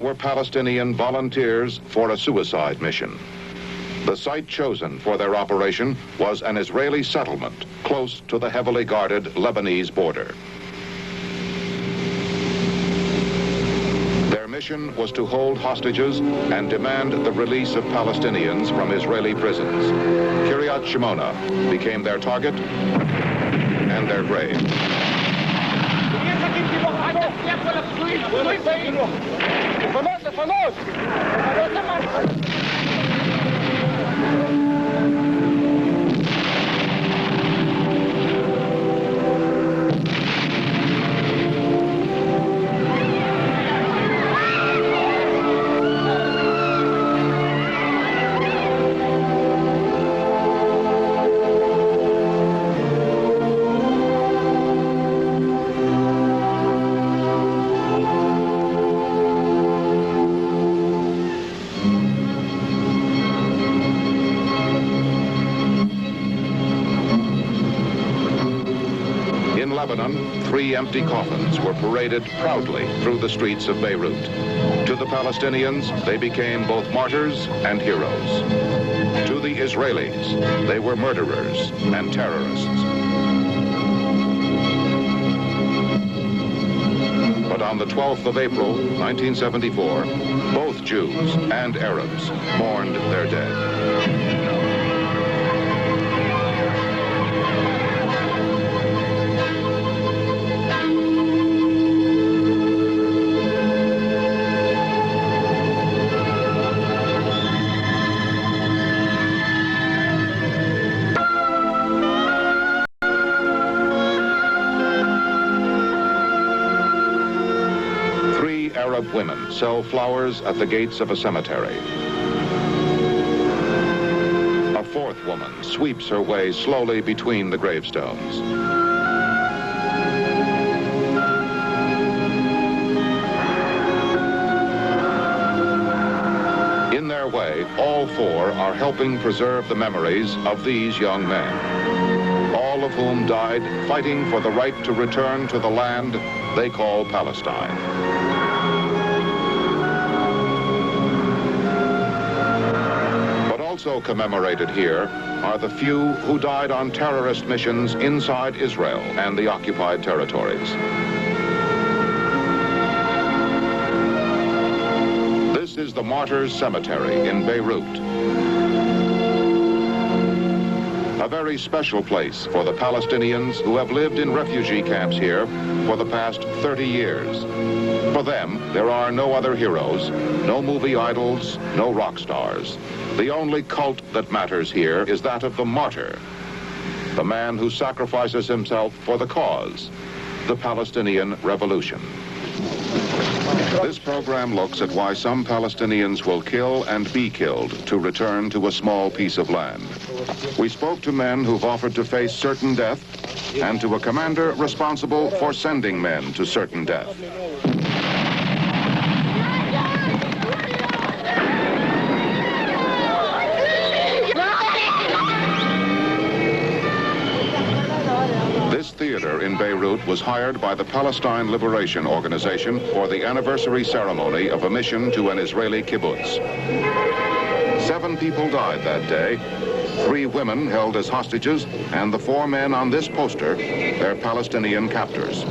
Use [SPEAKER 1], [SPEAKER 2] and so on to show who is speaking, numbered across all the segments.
[SPEAKER 1] were Palestinian volunteers for a suicide mission. The site chosen for their operation was an Israeli settlement close to the heavily guarded Lebanese border. Their mission was to hold hostages and demand the release of Palestinians from Israeli prisons. Kiryat Shimona became their target and their grave. Lebanon, 3 empty coffins were paraded proudly through the streets of Beirut. To the Palestinians, they became both martyrs and heroes. To the Israelis, they were murderers and terrorists. But on the 12th of April, 1974, both Jews and Arabs mourned their dead. Arab women sell flowers at the gates of a cemetery. A 4th woman sweeps her way slowly between the gravestones. In their way, all 4 are helping preserve the memories of these young men, all of whom died fighting for the right to return to the land they call Palestine. Also commemorated here are the few who died on terrorist missions inside Israel and the occupied territories. This is the Martyrs' Cemetery in Beirut. A very special place for the Palestinians who have lived in refugee camps here for the past 30 years. For them, there are no other heroes, no movie idols, no rock stars. The only cult that matters here is that of the martyr, the man who sacrifices himself for the cause, the Palestinian Revolution. This program looks at why some Palestinians will kill and be killed to return to a small piece of land. We spoke to men who've offered to face certain death and to a commander responsible for sending men to certain death. This theater in Beirut was hired by the Palestine Liberation Organization for the anniversary ceremony of a mission to an Israeli kibbutz. 7 people died that day, 3 women held as hostages, and the 4 men on this poster, their Palestinian captors.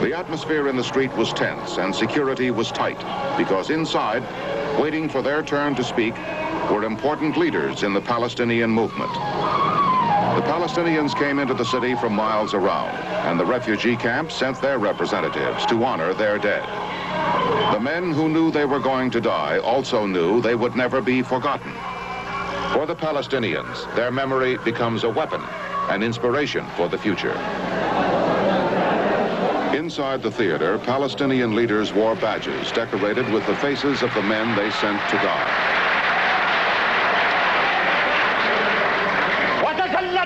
[SPEAKER 1] The atmosphere in the street was tense and security was tight because inside, waiting for their turn to speak, were important leaders in the Palestinian movement. The Palestinians came into the city from miles around, and the refugee camp sent their representatives to honor their dead. The men who knew they were going to die also knew they would never be forgotten. For the Palestinians, their memory becomes a weapon, an inspiration for the future. Inside the theater, Palestinian leaders wore badges decorated with the faces of the men they sent to die.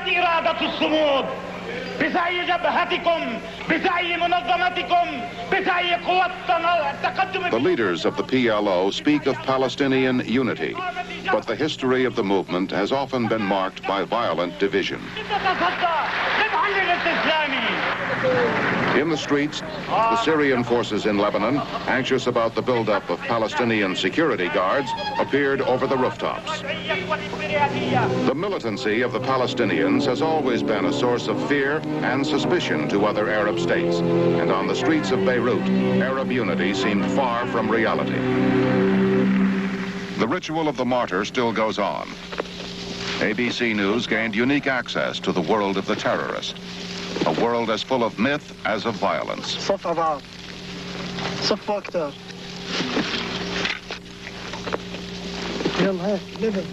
[SPEAKER 2] إرادة الصمود بزعي جبهتكم بزعي منظمتكم بزعي قوتنا التقدم. The leaders of the PLO speak of Palestinian unity, but the history of the movement has often been marked by violent division.
[SPEAKER 1] In the streets, the Syrian forces in Lebanon, anxious about the buildup of Palestinian security guards, appeared over the rooftops. The militancy of the Palestinians has always been a source of fear and suspicion to other Arab states, and on the streets of Beirut, Arab unity seemed far from reality. The ritual of the martyr still goes on. ABC News gained unique access to the world of the terrorist, a world as full of myth as of violence.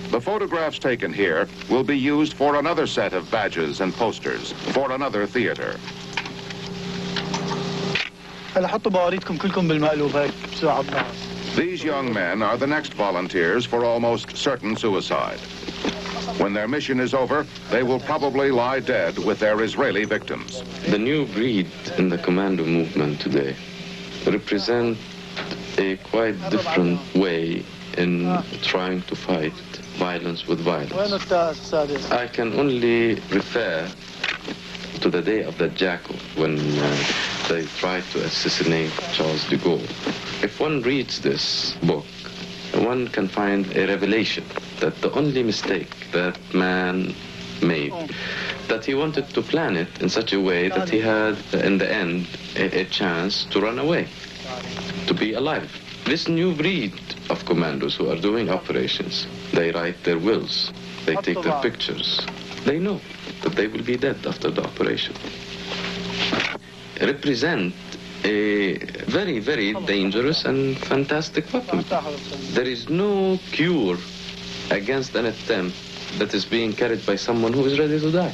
[SPEAKER 1] The photographs taken here will be used for another set of badges and posters, for another theater. These young men are the next volunteers for almost certain suicide. When their mission is over, they will probably lie dead with their Israeli victims.
[SPEAKER 3] The new breed in the commando movement today represent a quite different way in trying to fight violence with violence. I can only refer to the day of the jackal when they tried to assassinate Charles de Gaulle. If one reads this book, one can find a revelation that the only mistake that man made, that he wanted to plan it in such a way that he had, in the end, a chance to run away, to be alive. This new breed of commandos who are doing operations, they write their wills, they take their pictures. They know that they will be dead after the operation. Represent a very, very dangerous and fantastic weapon. There is no cure against an attempt that is being carried by someone who is ready to die.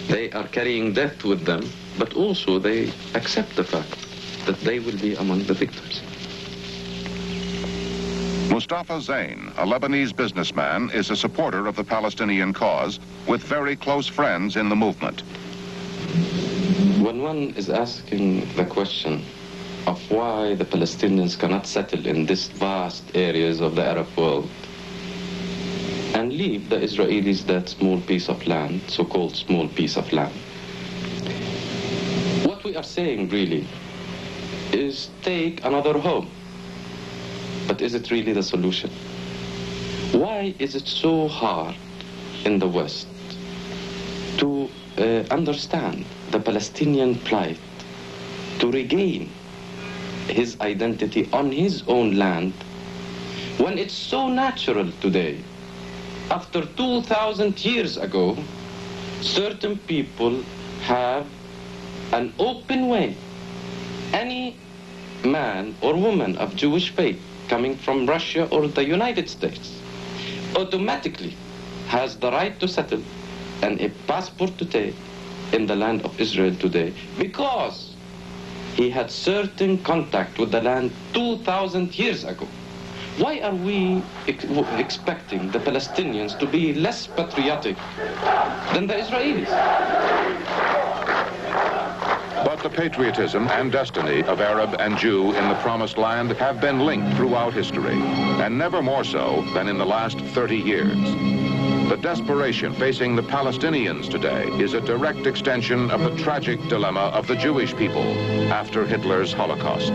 [SPEAKER 3] They are carrying death with them, but also they accept the fact that they will be among the victims.
[SPEAKER 1] Mustafa Zain, a Lebanese businessman, is a supporter of the Palestinian cause with very close friends in the movement.
[SPEAKER 3] When one is asking the question of why the Palestinians cannot settle in these vast areas of the Arab world and leave the Israelis that small piece of land, so-called small piece of land, what we are saying really is take another home. But is it really the solution? Why is it so hard in the West to understand the Palestinian plight, to regain his identity on his own land, when it's so natural today? After 2,000 years ago, certain people have an open way. Any man or woman of Jewish faith coming from Russia or the United States automatically has the right to settle and a passport to take in the land of Israel today because he had certain contact with the land 2,000 years ago. Why are we expecting the Palestinians to be less patriotic than the Israelis?
[SPEAKER 1] But the patriotism and destiny of Arab and Jew in the Promised Land have been linked throughout history, and never more so than in the last 30 years. The desperation facing the Palestinians today is a direct extension of the tragic dilemma of the Jewish people after Hitler's Holocaust.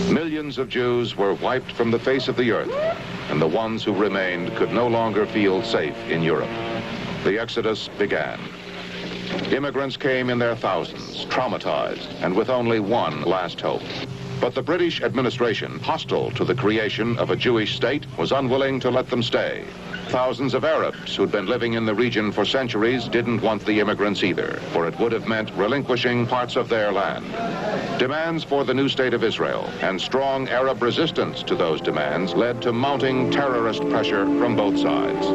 [SPEAKER 1] Millions of Jews were wiped from the face of the earth, and the ones who remained could no longer feel safe in Europe. The exodus began. Immigrants came in their thousands, traumatized, and with only one last hope. But the British administration, hostile to the creation of a Jewish state, was unwilling to let them stay. Thousands of Arabs who'd been living in the region for centuries didn't want the immigrants either, for it would have meant relinquishing parts of their land. Demands for the new state of Israel and strong Arab resistance to those demands led to mounting terrorist pressure from both sides.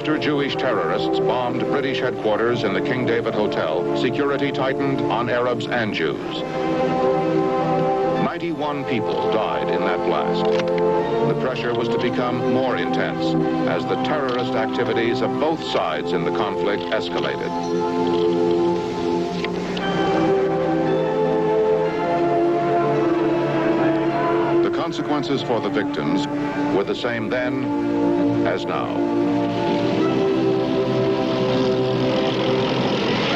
[SPEAKER 1] After Jewish terrorists bombed British headquarters in the King David Hotel, security tightened on Arabs and Jews. 91 people died in that blast. The pressure was to become more intense as the terrorist activities of both sides in the conflict escalated. The consequences for the victims were the same then as now.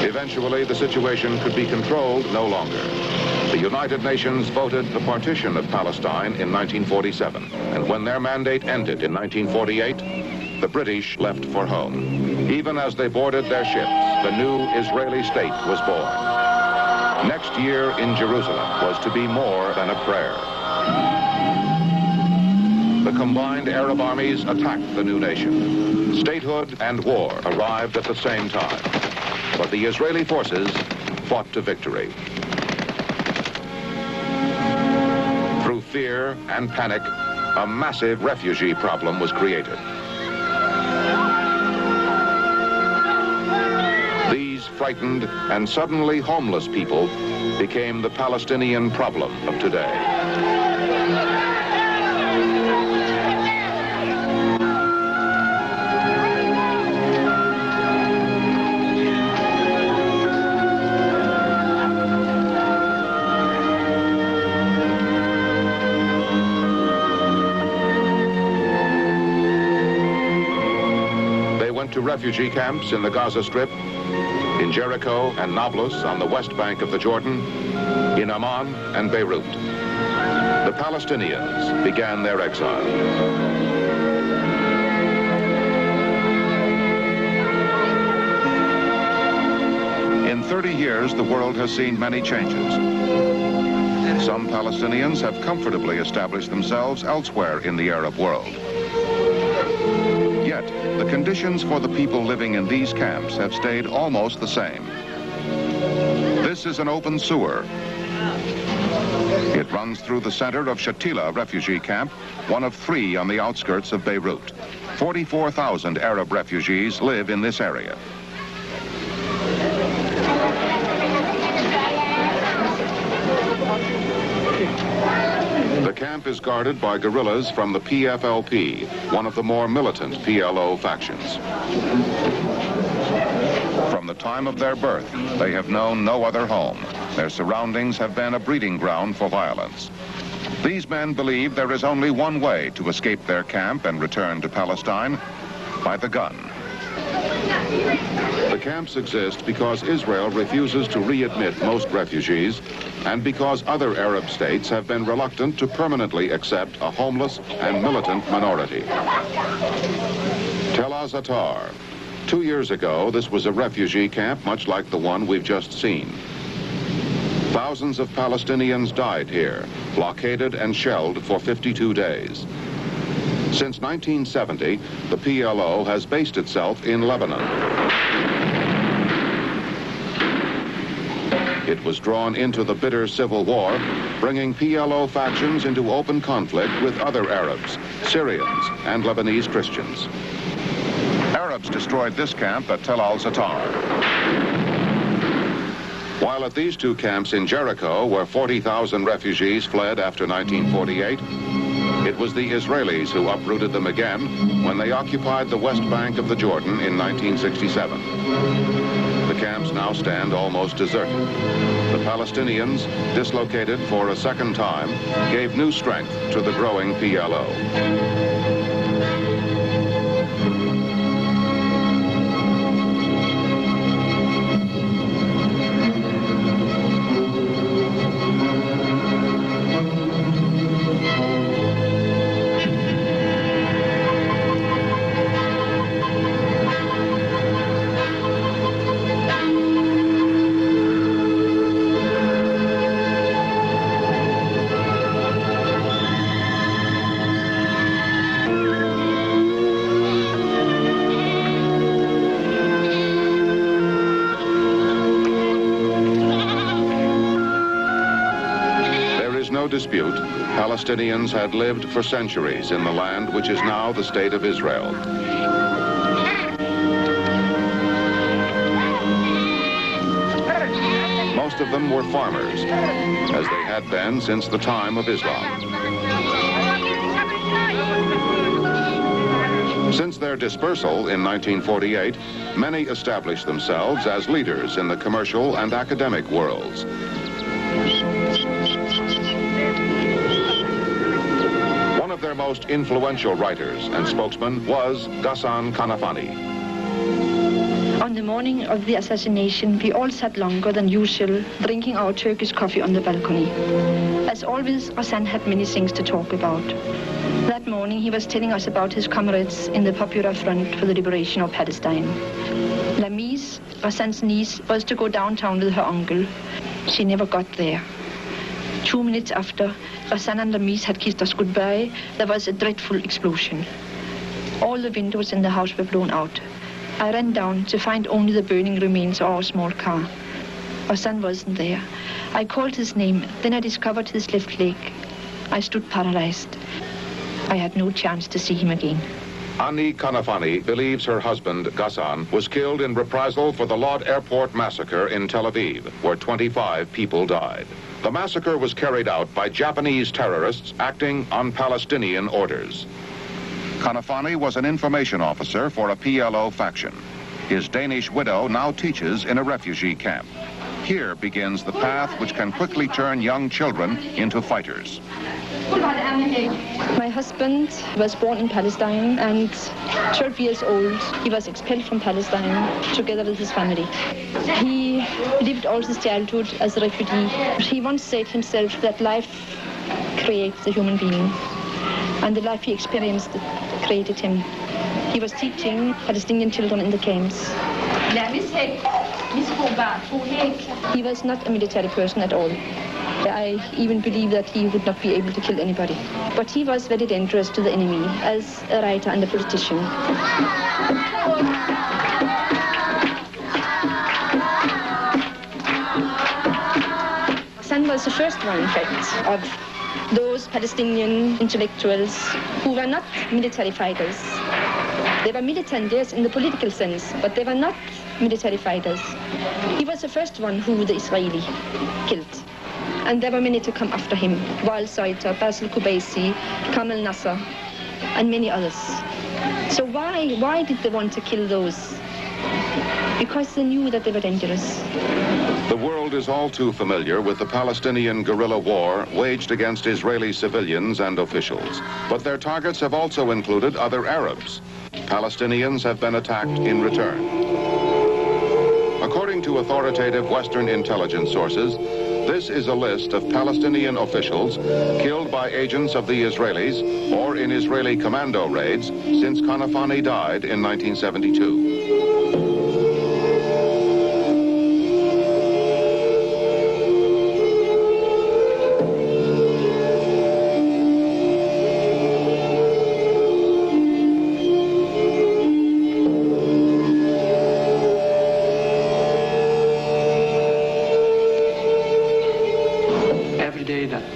[SPEAKER 1] Eventually, the situation could be controlled no longer. The United Nations voted the partition of Palestine in 1947, and when their mandate ended in 1948, the British left for home. Even as they boarded their ships, the new Israeli state was born. Next year in Jerusalem was to be more than a prayer. The combined Arab armies attacked the new nation. Statehood and war arrived at the same time, but the Israeli forces fought to victory. Through fear and panic, a massive refugee problem was created. These frightened and suddenly homeless people became the Palestinian problem of today. To refugee camps in the Gaza Strip, in Jericho and Nablus on the west bank of the Jordan, in Amman and Beirut. The Palestinians began their exile. In 30 years, the world has seen many changes. Some Palestinians have comfortably established themselves elsewhere in the Arab world. Yet, the conditions for the people living in these camps have stayed almost the same. This is an open sewer. It runs through the center of Shatila refugee camp, one of 3 on the outskirts of Beirut. 44,000 Arab refugees live in this area. The camp is guarded by guerrillas from the PFLP, one of the more militant PLO factions. From the time of their birth, they have known no other home. Their surroundings have been a breeding ground for violence. These men believe there is only one way to escape their camp and return to Palestine: by the gun. The camps exist because Israel refuses to readmit most refugees and because other Arab states have been reluctant to permanently accept a homeless and militant minority. Tel Azatar. 2 years ago, this was a refugee camp much like the one we've just seen. Thousands of Palestinians died here, blockaded and shelled for 52 days. Since 1970, the PLO has based itself in Lebanon. It was drawn into the bitter civil war, bringing PLO factions into open conflict with other Arabs, Syrians, and Lebanese Christians. Arabs destroyed this camp at Tel Al-Zatar. While at these 2 camps in Jericho, where 40,000 refugees fled after 1948, it was the Israelis who uprooted them again when they occupied the west bank of the Jordan in 1967. The camps now stand almost deserted. The Palestinians, dislocated for a second time, gave new strength to the growing PLO. Dispute, Palestinians had lived for centuries in the land which is now the State of Israel. of them were farmers, as they had been since the time of Islam. Since their dispersal in 1948, many established themselves as leaders in the commercial and academic worlds. One of their most influential writers and spokesmen was Ghassan Kanafani.
[SPEAKER 4] On the morning of the assassination, we all sat longer than usual, drinking our Turkish coffee on the balcony. As always, Ghassan had many things to talk about. That morning, he was telling us about his comrades in the Popular Front for the Liberation of Palestine. Lamise, Ghassan's niece, was to go downtown with her uncle. She never got there. 2 minutes after Ghassan and Lamise had kissed us goodbye, there was a dreadful explosion. All the windows in the house were blown out. I ran down to find only the burning remains of our small car. Ghassan wasn't there. I called his name, then I discovered his left leg. I stood paralyzed. I had no chance to see him again.
[SPEAKER 1] Ani Kanafani believes her husband, Ghassan, was killed in reprisal for the Lod Airport massacre in Tel Aviv, where 25 people died. The massacre was carried out by Japanese terrorists acting on Palestinian orders. Kanafani was an information officer for a PLO faction. His Danish widow now teaches in a refugee camp. Here begins the path which can quickly turn young children into fighters.
[SPEAKER 4] My husband was born in Palestine, and 12 years old, he was expelled from Palestine together with his family. He lived all his childhood as a refugee. He once said himself that life creates a human being, and the life he experienced created him. He was teaching Palestinian children in the camps. He was not a military person at all. I even believe that he would not be able to kill anybody. But he was very dangerous to the enemy as a writer and a politician. Ghassan was the first one, in fact, of those Palestinian intellectuals who were not military fighters. They were militant, yes, in the political sense, but they were not military fighters. He was the first one who the Israeli killed. And there were many to come after him. Wael Soiter, Basil Kubaisi, Kamal Nasser, and many others. So why did they want to kill those? Because they knew that they were dangerous.
[SPEAKER 1] The world is all too familiar with the Palestinian guerrilla war waged against Israeli civilians and officials. But their targets have also included other Arabs. Palestinians have been attacked in return. According to authoritative Western intelligence sources, this is a list of Palestinian officials killed by agents of the Israelis or in Israeli commando raids since Kanafani died in 1972.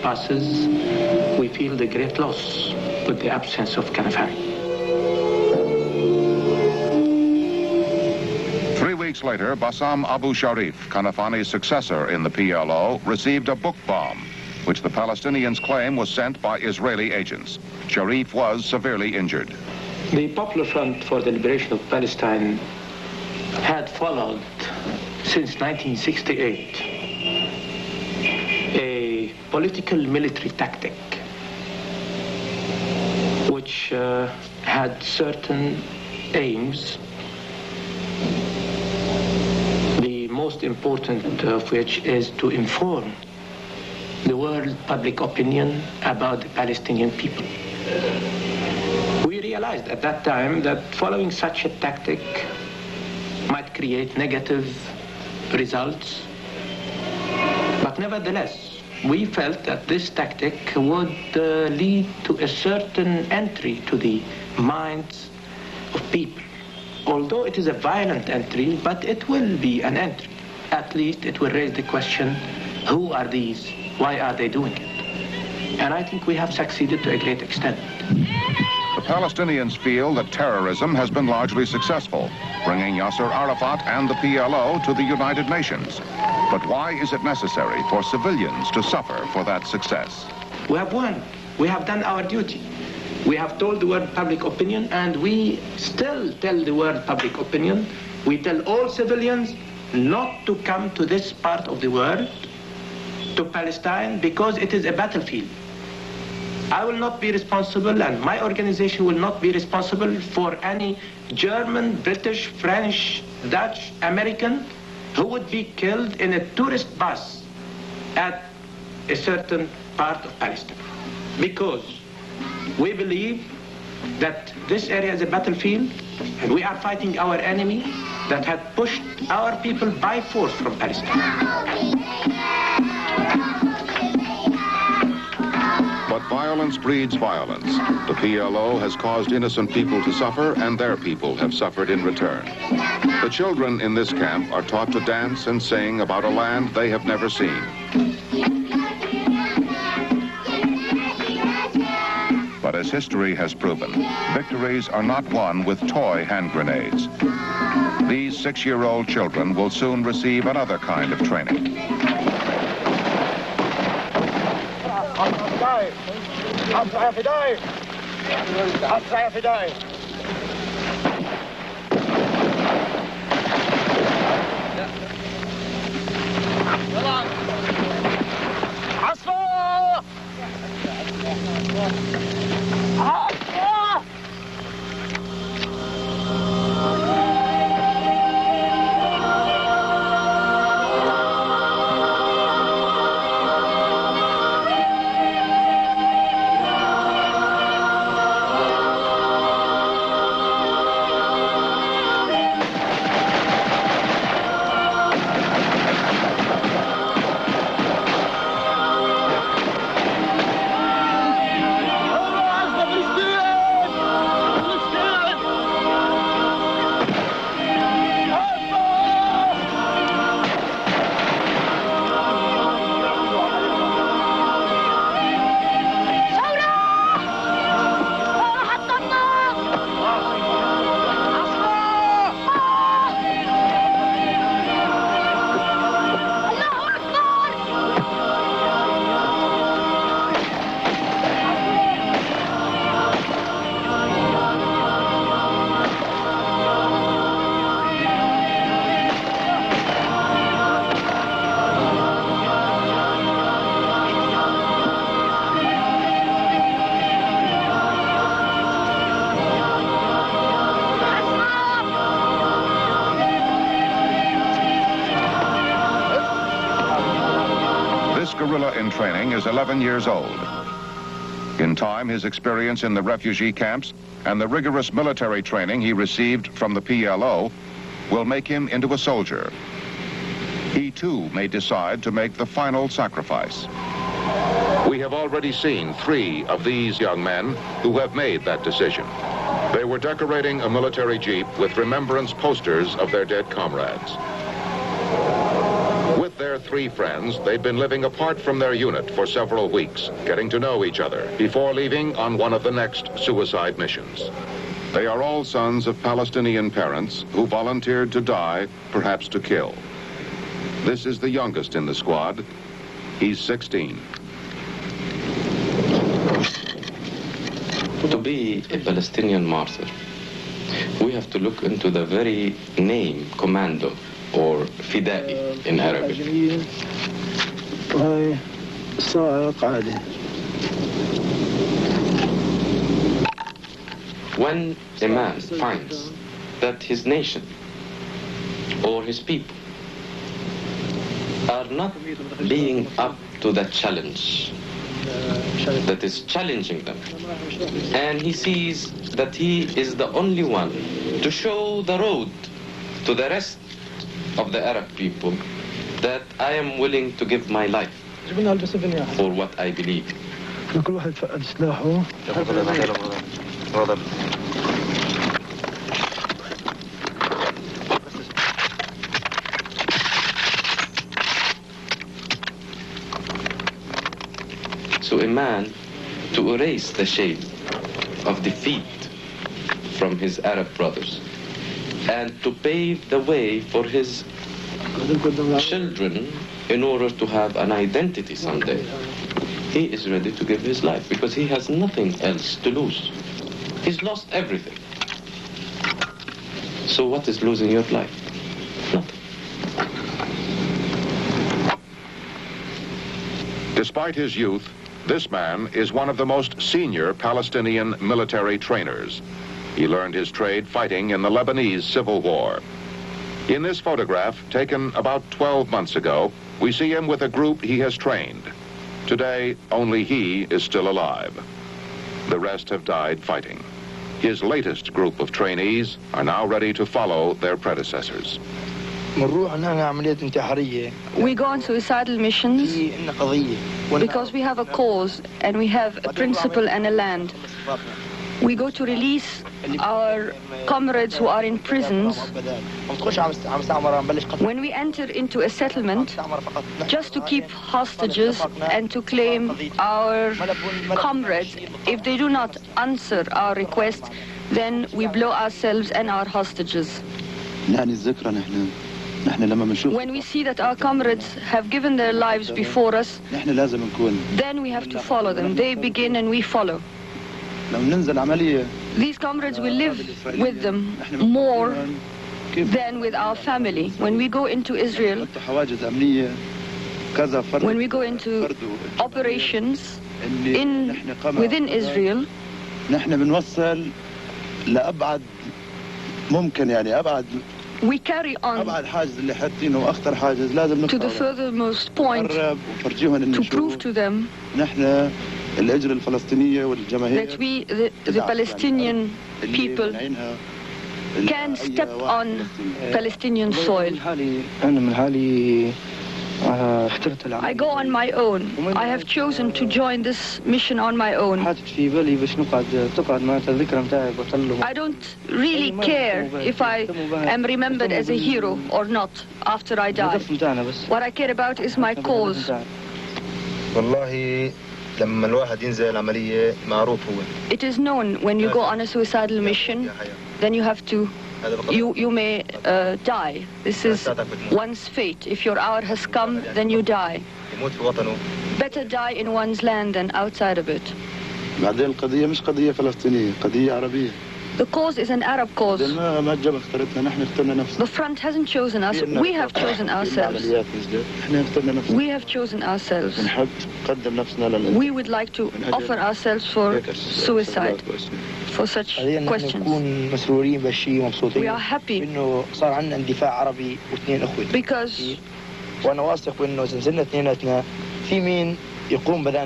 [SPEAKER 5] Passes, we feel the great loss with the absence of Kanafani.
[SPEAKER 1] 3 weeks later, Bassam Abu Sharif, Kanafani's successor in the PLO, received a book bomb, which the Palestinians claim was sent by Israeli agents. Sharif was severely injured.
[SPEAKER 5] The Popular Front for the Liberation of Palestine had followed since 1968 political military tactic which had certain aims, the most important of which is to inform the world public opinion about the Palestinian people. We realized at that time that following such a tactic might create negative results, but nevertheless we felt that this tactic would lead to a certain entry to the minds of people. Although it is a violent entry, but it will be an entry. At least it will raise the question, who are these? Why are they doing it? And I think we have succeeded to a great extent.
[SPEAKER 1] The Palestinians feel that terrorism has been largely successful, bringing Yasser Arafat and the PLO to the United Nations. But why is it necessary for civilians to suffer for that success?
[SPEAKER 5] We have won. We have done our duty. We have told the world public opinion, and we still tell the world public opinion. We tell all civilians not to come to this part of the world, to Palestine, because it is a battlefield. I will not be responsible, and my organization will not be responsible for any German, British, French, Dutch, American who would be killed in a tourist bus at a certain part of Palestine. Because we believe that this area is a battlefield, and we are fighting our enemy that had pushed our people by force from Palestine.
[SPEAKER 1] But violence breeds violence. The PLO has caused innocent people to suffer, and their people have suffered in return. The children in this camp are taught to dance and sing about a land they have never seen. But as history has proven, victories are not won with toy hand grenades. These 6-year-old children will soon receive another kind of training. Guerrilla in training is 11 years old. In time, his experience in the refugee camps and the rigorous military training he received from the PLO will make him into a soldier. He too may decide to make the final sacrifice. We have already seen 3 of these young men who have made that decision. They were decorating a military jeep with remembrance posters of their dead comrades. With their 3 friends, they'd been living apart from their unit for several weeks, getting to know each other before leaving on one of the next suicide missions. They are all sons of Palestinian parents who volunteered to die, perhaps to kill. This is the youngest in the squad. He's 16.
[SPEAKER 3] To be a Palestinian martyr, we have to look into the very name, commando, or fidai in Arabic. When a man finds that his nation or his people are not being up to the challenge that is challenging them, and he sees that he is the only one to show the road to the rest of the Arab people, that I am willing to give my life for what I believe. So a man, to erase the shame of defeat from his Arab brothers and to pave the way for his children in order to have an identity someday. He is ready to give his life because he has nothing else to lose. He's lost everything. So what is losing your life? Nothing.
[SPEAKER 1] Despite his youth, this man is one of the most senior Palestinian military trainers. He learned his trade fighting in the Lebanese Civil War. In this photograph, taken about 12 months ago, we see him with a group he has trained. Today, only he is still alive. The rest have died fighting. His latest group of trainees are now ready to follow their predecessors.
[SPEAKER 4] We go on suicidal missions because we have a cause and we have a principle and a land. We go to release our comrades who are in prisons. When we enter into a settlement, just to keep hostages and to claim our comrades, if they do not answer our request, then we blow ourselves and our hostages. When we see that our comrades have given their lives before us, then we have to follow them. They begin and we follow. These comrades will live with them more than with our family. When we go into Israel, when we go into operations within Israel, we carry on to the furthermost point to prove to them that we, the Palestinian people, can step on Palestinian soil. I go on my own. I have chosen to join this mission on my own. I don't really care if I am remembered as a hero or not after I die. What I care about is my cause. It is known when you go on a suicidal mission, then you have to, you may die. This is one's fate. If your hour has come, then you die. Better die in one's land than outside of it. The cause is an Arab cause. The front hasn't chosen us. We have chosen ourselves. We have chosen ourselves. We would like to offer ourselves for suicide, for such questions. We are happy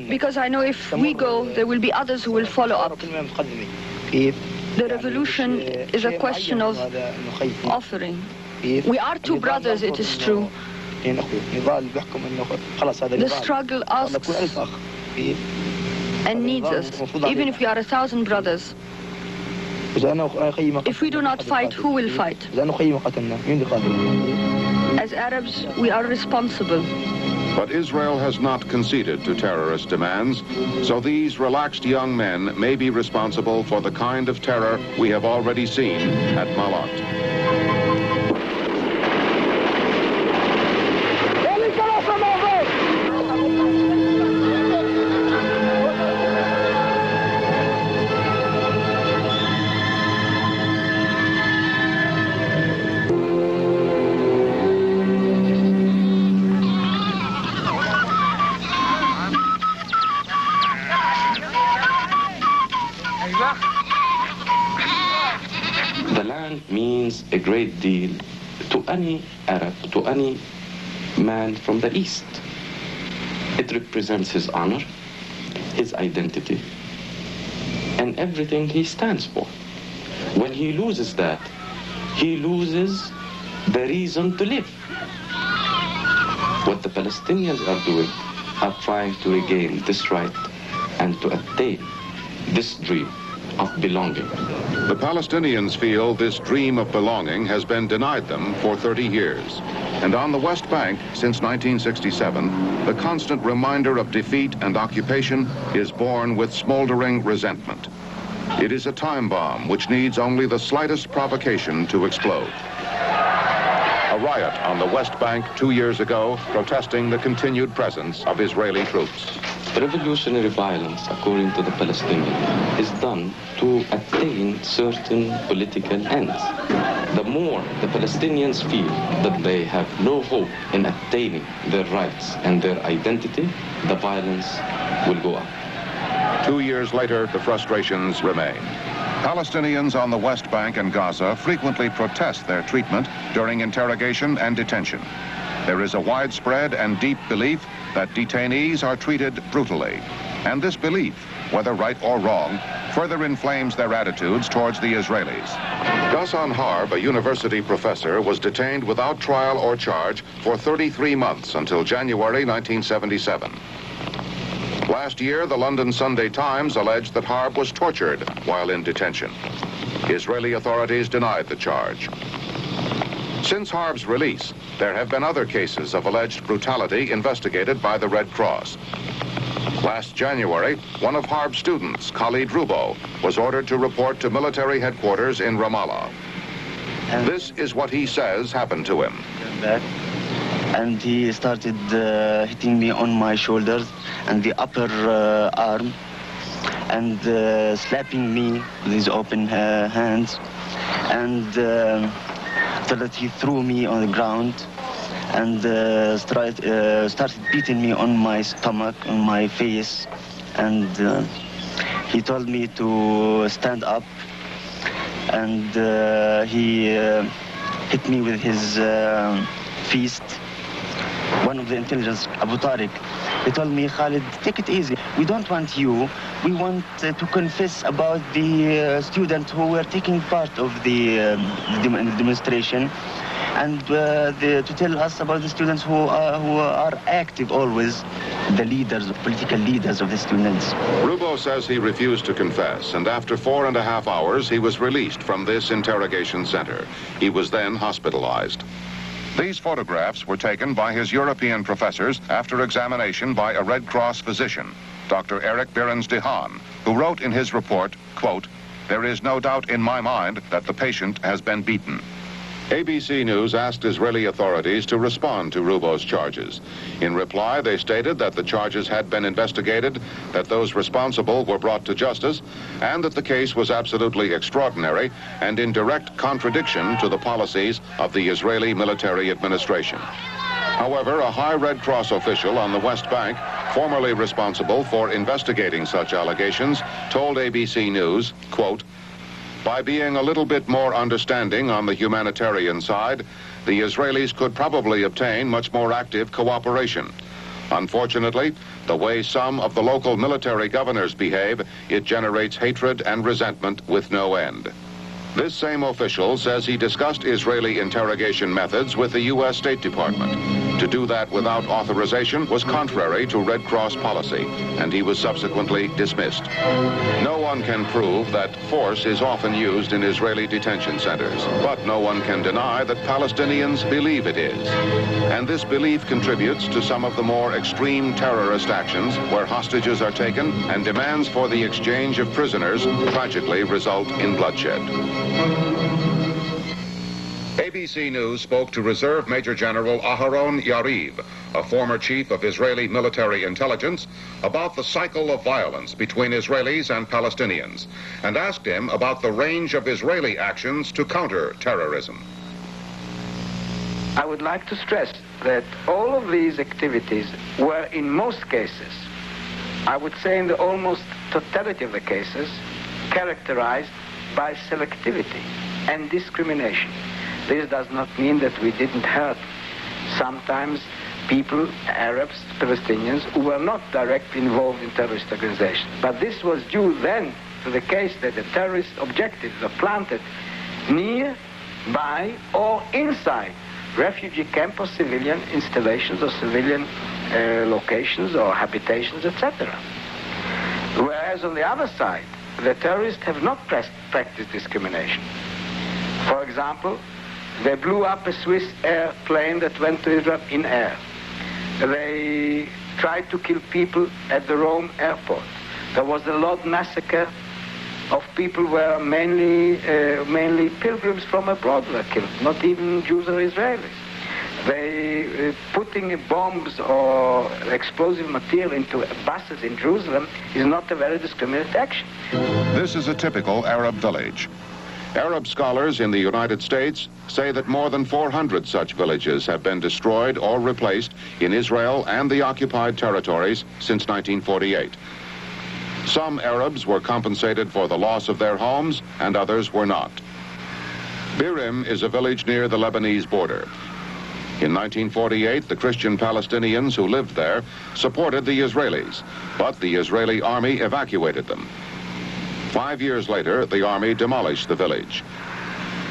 [SPEAKER 4] because I know if we go, there will be others who will follow up. The revolution is a question of offering. We are two brothers, it is true. The struggle asks and needs us, even if we are 1,000 brothers. If we do not fight, who will fight? As Arabs, we are responsible.
[SPEAKER 1] But Israel has not conceded to terrorist demands, so these relaxed young men may be responsible for the kind of terror we have already seen at Malat.
[SPEAKER 3] A great deal to any Arab, to any man from the East. It represents his honor, his identity, and everything he stands for. When he loses that, he loses the reason to live. What the Palestinians are doing are trying to regain this right and to attain this dream of belonging.
[SPEAKER 1] The Palestinians feel this dream of belonging has been denied them for 30 years. And on the West Bank, since 1967, the constant reminder of defeat and occupation is born with smoldering resentment. It is a time bomb which needs only the slightest provocation to explode. a riot on the West Bank 2 years ago protesting the continued presence of Israeli troops.
[SPEAKER 3] Revolutionary violence, according to the Palestinians, is done to attain certain political ends. The more the Palestinians feel that they have no hope in attaining their rights and their identity, the violence will go up.
[SPEAKER 1] 2 years later, the frustrations remain. Palestinians on the West Bank and Gaza frequently protest their treatment during interrogation and detention. There is a widespread and deep belief that detainees are treated brutally. And this belief, whether right or wrong, further inflames their attitudes towards the Israelis. Ghassan Harb, a university professor, was detained without trial or charge for 33 months until January 1977. Last year, the London Sunday Times alleged that Harb was tortured while in detention. Israeli authorities denied the charge. Since Harb's release, there have been other cases of alleged brutality investigated by the Red Cross. Last January, one of Harb's students, Khalid Rubo, was ordered to report to military headquarters in Ramallah. This is what he says happened to him.
[SPEAKER 6] And he started hitting me on my shoulders and the upper arm, and slapping me with his open hands, and so that he threw me on the ground and started beating me on my stomach, on my face, and he told me to stand up, and he hit me with his fist. One of the intelligence, Abu Tariq, he told me, Khalid, take it easy. We don't want you. We want to confess about the students who were taking part of the demonstration, and to tell us about the students who are active always, the leaders, political leaders of the students.
[SPEAKER 1] Rubo says he refused to confess, and after 4.5 hours, he was released from this interrogation center. He was then hospitalized. These photographs were taken by his European professors after examination by a Red Cross physician, Dr. Eric Behrens de Haan, who wrote in his report, quote, "There is no doubt in my mind that the patient has been beaten." ABC News asked Israeli authorities to respond to Rubo's charges. In reply, they stated that the charges had been investigated, that those responsible were brought to justice, and that the case was absolutely extraordinary and in direct contradiction to the policies of the Israeli military administration. However, a high Red Cross official on the West Bank, formerly responsible for investigating such allegations, told ABC News, quote, "By being a little bit more understanding on the humanitarian side, the Israelis could probably obtain much more active cooperation. Unfortunately, the way some of the local military governors behave, it generates hatred and resentment with no end." This same official says he discussed Israeli interrogation methods with the U.S. State Department. To do that without authorization was contrary to Red Cross policy, and he was subsequently dismissed. No one can prove that force is often used in Israeli detention centers, but no one can deny that Palestinians believe it is. And this belief contributes to some of the more extreme terrorist actions where hostages are taken and demands for the exchange of prisoners tragically result in bloodshed. ABC News spoke to Reserve Major General Aharon Yariv, a former chief of Israeli military intelligence, about the cycle of violence between Israelis and Palestinians, and asked him about the range of Israeli actions to counter terrorism.
[SPEAKER 7] I would like to stress that all of these activities were, in most cases, I would say in the almost totality of the cases, characterized by selectivity and discrimination. This does not mean that we didn't hurt sometimes people, Arabs, Palestinians, who were not directly involved in terrorist organizations. But this was due then to the case that the terrorist objectives were planted near, by, or inside refugee camp or civilian installations or civilian locations or habitations, etc. Whereas on the other side, the terrorists have not practiced discrimination. For example, they blew up a Swiss airplane that went to Israel in air. They tried to kill people at the Rome airport. There was the Lod massacre of people were mainly pilgrims from abroad were killed, not even Jews or Israelis. They putting bombs or explosive material into buses in Jerusalem is not a very discriminatory action.
[SPEAKER 1] This is a typical Arab village. Arab scholars in the United States say that more than 400 such villages have been destroyed or replaced in Israel and the occupied territories since 1948. Some Arabs were compensated for the loss of their homes and others were not. Birim is a village near the Lebanese border. In 1948, the Christian Palestinians who lived there supported the Israelis, but the Israeli army evacuated them. 5 years later, the army demolished the village.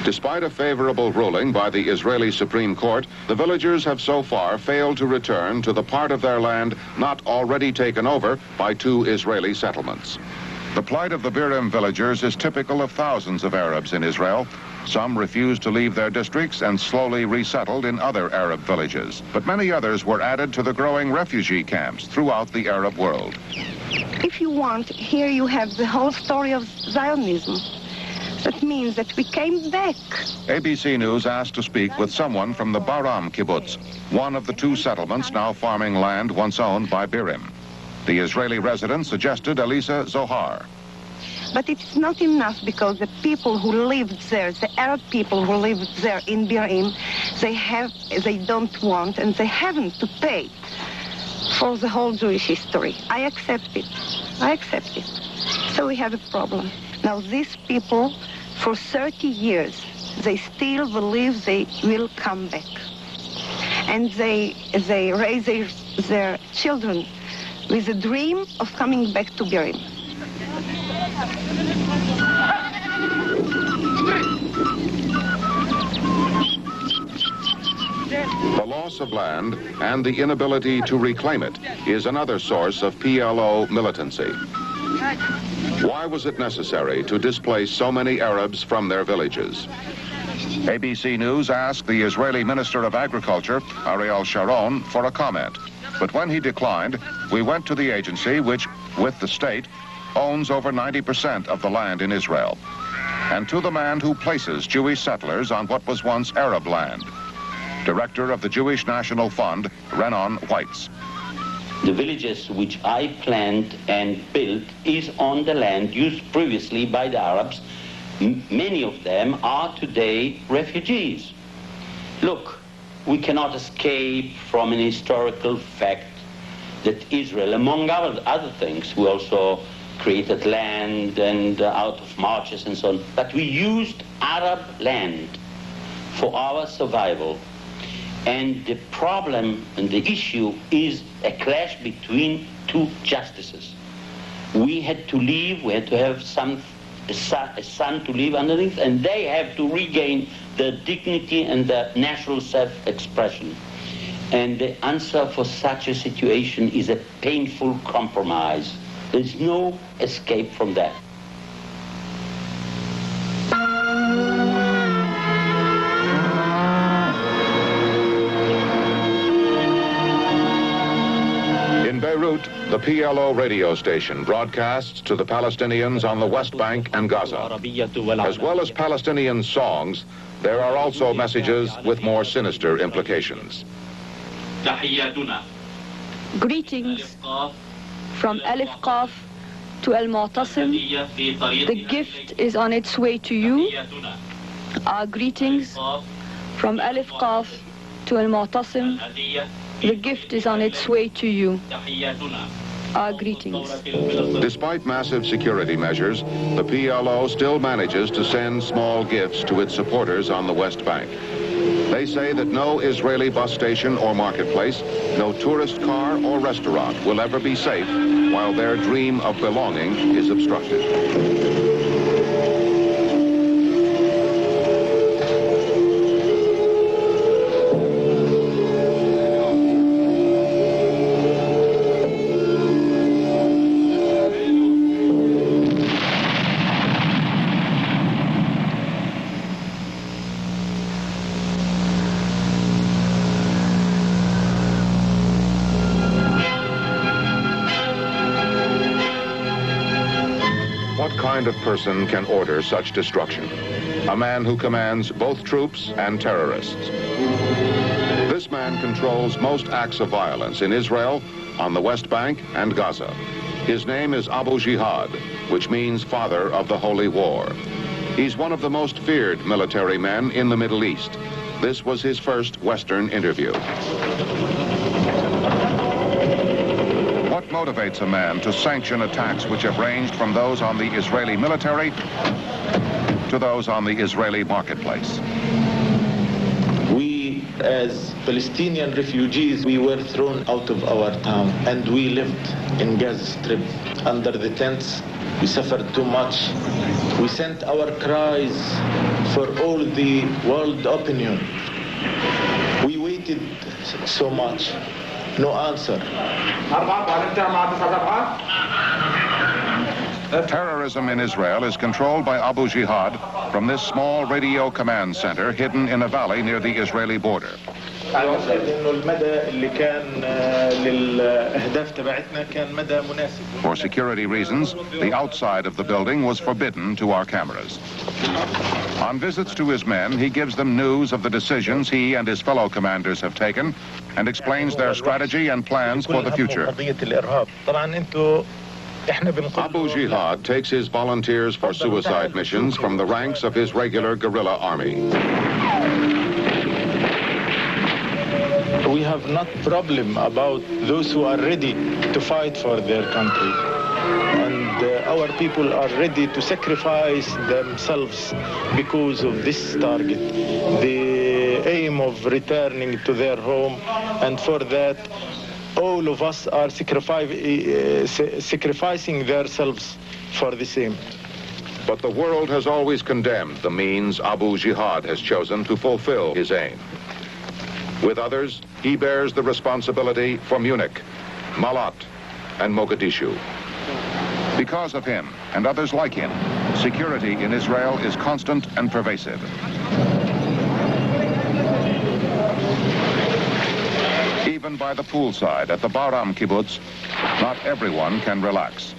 [SPEAKER 1] Despite a favorable ruling by the Israeli Supreme Court, the villagers have so far failed to return to the part of their land not already taken over by 2 Israeli settlements. The plight of the Birim villagers is typical of thousands of Arabs in Israel. Some refused to leave their districts and slowly resettled in other Arab villages. But many others were added to the growing refugee camps throughout the Arab world.
[SPEAKER 8] If you want, here you have the whole story of Zionism. That means that we came back.
[SPEAKER 1] ABC News asked to speak with someone from the Baram kibbutz, one of the 2 settlements now farming land once owned by Birim. The Israeli resident suggested Elisa Zohar.
[SPEAKER 8] But it's not enough because the people who lived there, the Arab people who lived there in Birim, they don't want and they haven't to pay for the whole Jewish history. I accept it. So we have a problem. Now these people, for 30 years, they still believe they will come back. And they raise their children with a dream of coming back to Birim.
[SPEAKER 1] The loss of land and the inability to reclaim it is another source of PLO militancy. Why was it necessary to displace so many Arabs from their villages? ABC News asked the Israeli Minister of Agriculture, Ariel Sharon, for a comment. But when he declined, we went to the agency which, with the state, owns over 90% of the land in Israel, and to the man who places Jewish settlers on what was once Arab land, Director of the Jewish National Fund, Renon Whites.
[SPEAKER 9] The villages which I planned and built is on the land used previously by the Arabs. Many of them are today refugees. Look, we cannot escape from an historical fact that Israel, among other things, we also created land and out of marches and so on, but we used Arab land for our survival. And the problem and the issue is a clash between 2 justices. We had to leave, we had to have a son to live underneath, and they have to regain the dignity and the national self-expression. And the answer for such a situation is a painful compromise. There's no escape from that.
[SPEAKER 1] In Beirut, the PLO radio station broadcasts to the Palestinians on the West Bank and Gaza. As well as Palestinian songs, there are also messages with more sinister implications.
[SPEAKER 10] Greetings from Alif Qaf to El Mu'tasim. The gift is on its way to you. Our greetings from Alif Qaf to El Mu'tasim. The gift is on its way to you. Our greetings.
[SPEAKER 1] Despite massive security measures, the PLO still manages to send small gifts to its supporters on the West Bank. They say that no Israeli bus station or marketplace, no tourist car or restaurant will ever be safe while their dream of belonging is obstructed. What kind kind of person can order such destruction? A man who commands both troops and terrorists. This man controls most acts of violence in Israel, on the West Bank, and Gaza. His name is Abu Jihad, which means father of the Holy War. He's one of the most feared military men in the Middle East. This was his first Western interview. What motivates a man to sanction attacks which have ranged from those on the Israeli military to those on the Israeli marketplace?
[SPEAKER 11] We, as Palestinian refugees, we were thrown out of our town, and we lived in Gaza Strip under the tents. We suffered too much. We sent our cries for all the world opinion. We waited so much. No answer.
[SPEAKER 1] Terrorism in Israel is controlled by Abu Jihad from this small radio command center hidden in a valley near the Israeli border. For security reasons, the outside of the building was forbidden to our cameras. On visits to his men, he gives them news of the decisions he and his fellow commanders have taken and explains their strategy and plans for the future. Abu Jihad takes his volunteers for suicide missions from the ranks of his regular guerrilla army.
[SPEAKER 11] We have not problem about those who are ready to fight for their country. And our people are ready to sacrifice themselves because of this target. The aim of returning to their home, and for that, all of us are sacrificing themselves for the same.
[SPEAKER 1] But the world has always condemned the means Abu Jihad has chosen to fulfill his aim. With others, he bears the responsibility for Munich, Malat, and Mogadishu. Because of him and others like him, security in Israel is constant and pervasive. Even by the poolside at the Baram kibbutz, not everyone can relax.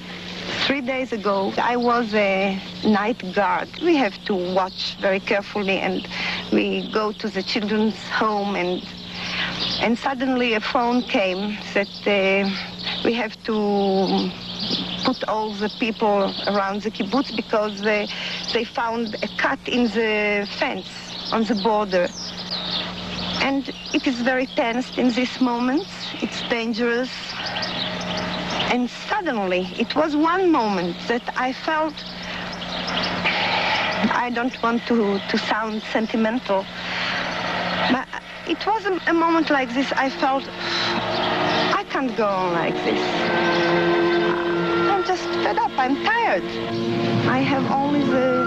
[SPEAKER 8] 3 days ago, I was a night guard. We have to watch very carefully, and we go to the children's home, and suddenly a phone came that we have to put all the people around the kibbutz because they found a cut in the fence on the border. And it is very tense in this moment. It's dangerous. And suddenly, it was one moment that I felt, I don't want to sound sentimental, but it was a moment like this. I felt, I can't go on like this. I'm just fed up, I'm tired. I have only the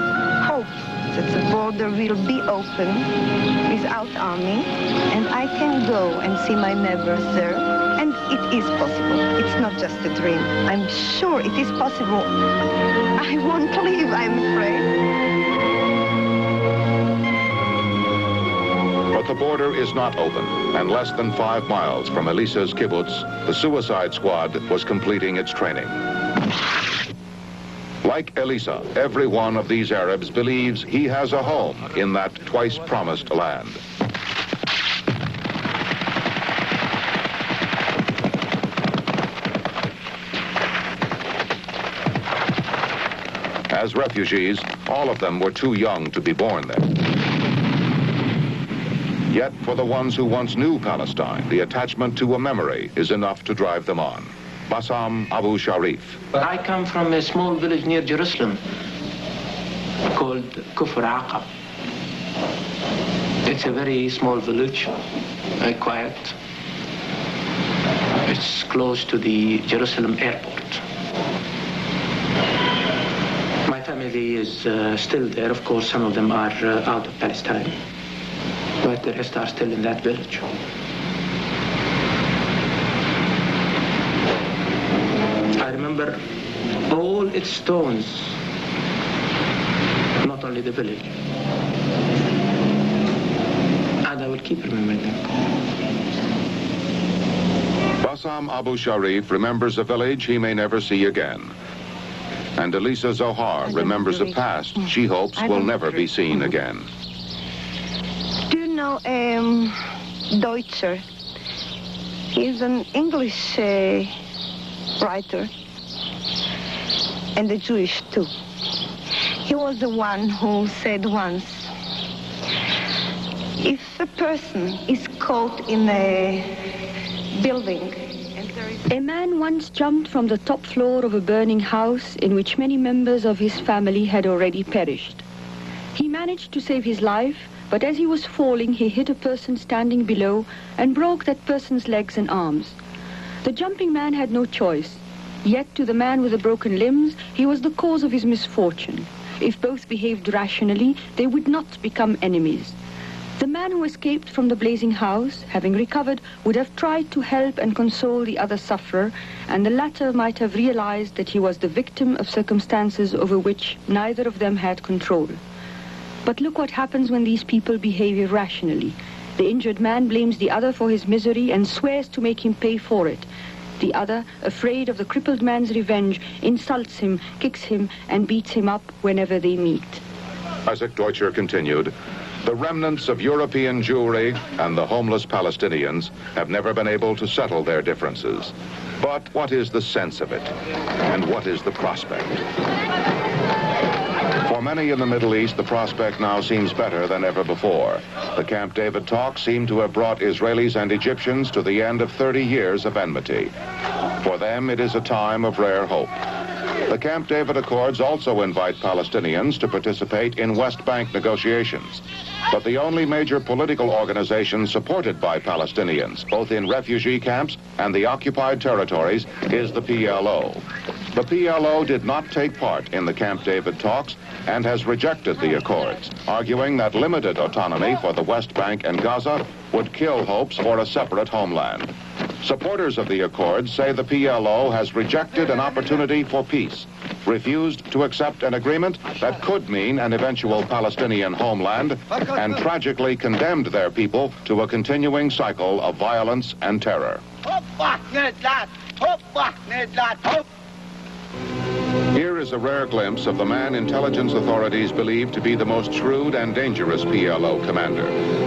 [SPEAKER 8] hope that the border will be open without army, and I can go and see my neighbors there. And it is possible. It's not just a dream. I'm sure it is possible. I won't leave, I'm afraid.
[SPEAKER 1] But the border is not open, and less than 5 miles from Elisa's kibbutz, the suicide squad was completing its training. Like Elisa, every one of these Arabs believes he has a home in that twice-promised land. As refugees, all of them were too young to be born there. Yet, for the ones who once knew Palestine, the attachment to a memory is enough to drive them on. Bassam Abu Sharif.
[SPEAKER 5] I come from a small village near Jerusalem called Kufr Aqab. It's a very small village, very quiet. It's close to the Jerusalem airport. My family is still there. Of course, some of them are out of Palestine, but the rest are still in that village. I remember all its stones, not only the village. And I will keep remembering them.
[SPEAKER 1] Bassam Abu Sharif remembers a village he may never see again. And Elisa Zohar remembers a past she hopes will never be seen again.
[SPEAKER 8] Do you know Deutscher? He's an English writer, and a Jewish too. He was the one who said once, if a person is caught in a building,
[SPEAKER 10] a man once jumped from the top floor of a burning house in which many members of his family had already perished. He managed to save his life, but as he was falling, he hit a person standing below and broke that person's legs and arms. The jumping man had no choice, yet to the man with the broken limbs, he was the cause of his misfortune. If both behaved rationally, they would not become enemies. The man who escaped from the blazing house, having recovered, would have tried to help and console the other sufferer, and the latter might have realized that he was the victim of circumstances over which neither of them had control. But look what happens when these people behave irrationally. The injured man blames the other for his misery and swears to make him pay for it. The other, afraid of the crippled man's revenge, insults him, kicks him, and beats him up whenever they meet.
[SPEAKER 1] Isaac Deutscher continued, the remnants of European Jewry and the homeless Palestinians have never been able to settle their differences. But what is the sense of it? And what is the prospect? For many in the Middle East, the prospect now seems better than ever before. The Camp David talks seem to have brought Israelis and Egyptians to the end of 30 years of enmity. For them, it is a time of rare hope. The Camp David Accords also invite Palestinians to participate in West Bank negotiations. But the only major political organization supported by Palestinians, both in refugee camps and the occupied territories, is the PLO. The PLO did not take part in the Camp David talks and has rejected the accords, arguing that limited autonomy for the West Bank and Gaza would kill hopes for a separate homeland. Supporters of the accords say the PLO has rejected an opportunity for peace, refused to accept an agreement that could mean an eventual Palestinian homeland, and tragically condemned their people to a continuing cycle of violence and terror. Here is a rare glimpse of the man intelligence authorities believe to be the most shrewd and dangerous PLO commander,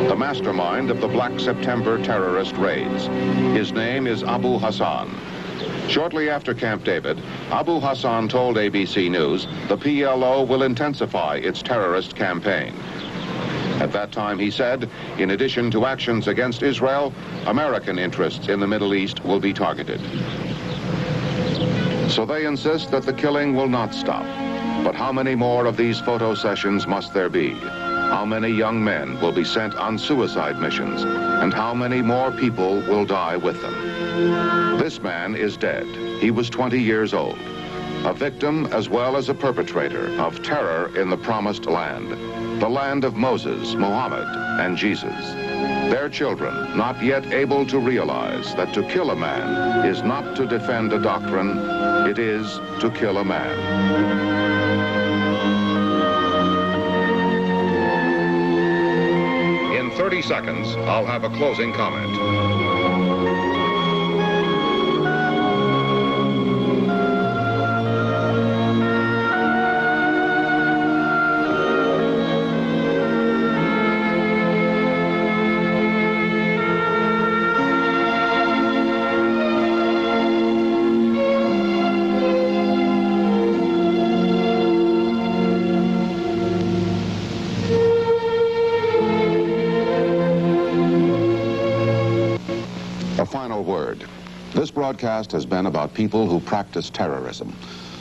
[SPEAKER 1] the mastermind of the Black September terrorist raids. His name is Abu Hassan. Shortly after Camp David, Abu Hassan told ABC News the PLO will intensify its terrorist campaign. At that time, he said, in addition to actions against Israel, American interests in the Middle East will be targeted. So they insist that the killing will not stop. But how many more of these photo sessions must there be? How many young men will be sent on suicide missions? And how many more people will die with them? This man is dead. He was 20 years old. A victim as well as a perpetrator of terror in the promised land. The land of Moses, Muhammad, and Jesus. Their children not yet able to realize that to kill a man is not to defend a doctrine, it is to kill a man. In 30 seconds, I'll have a closing comment. This broadcast has been about people who practice terrorism.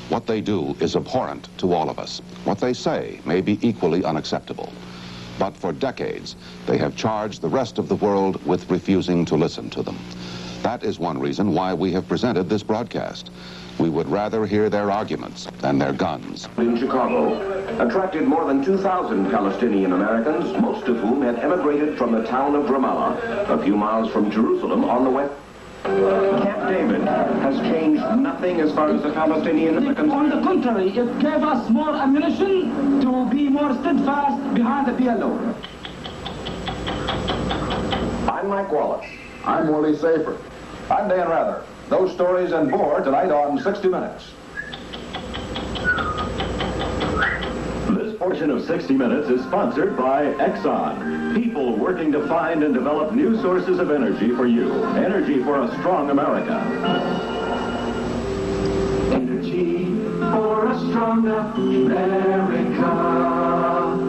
[SPEAKER 1] What they do is abhorrent to all of us. What they say may be equally unacceptable. But for decades, they have charged the rest of the world with refusing to listen to them. That is one reason why we have presented this broadcast. We would rather hear their arguments than their guns.
[SPEAKER 12] In Chicago, attracted more than 2,000 Palestinian Americans, most of whom had emigrated from the town of Ramallah, a few miles from Jerusalem on the west. Camp David has changed nothing as far as the Palestinians are concerned.
[SPEAKER 13] On the contrary, it gave us more ammunition to be more steadfast behind the PLO.
[SPEAKER 12] I'm Mike Wallace.
[SPEAKER 14] I'm Willie Safer. I'm Dan Rather. Those stories and more tonight on 60 Minutes. portion of 60 Minutes is sponsored by Exxon. People working to find and develop new sources of energy for you. Energy for a strong America.
[SPEAKER 13] Energy for a stronger America.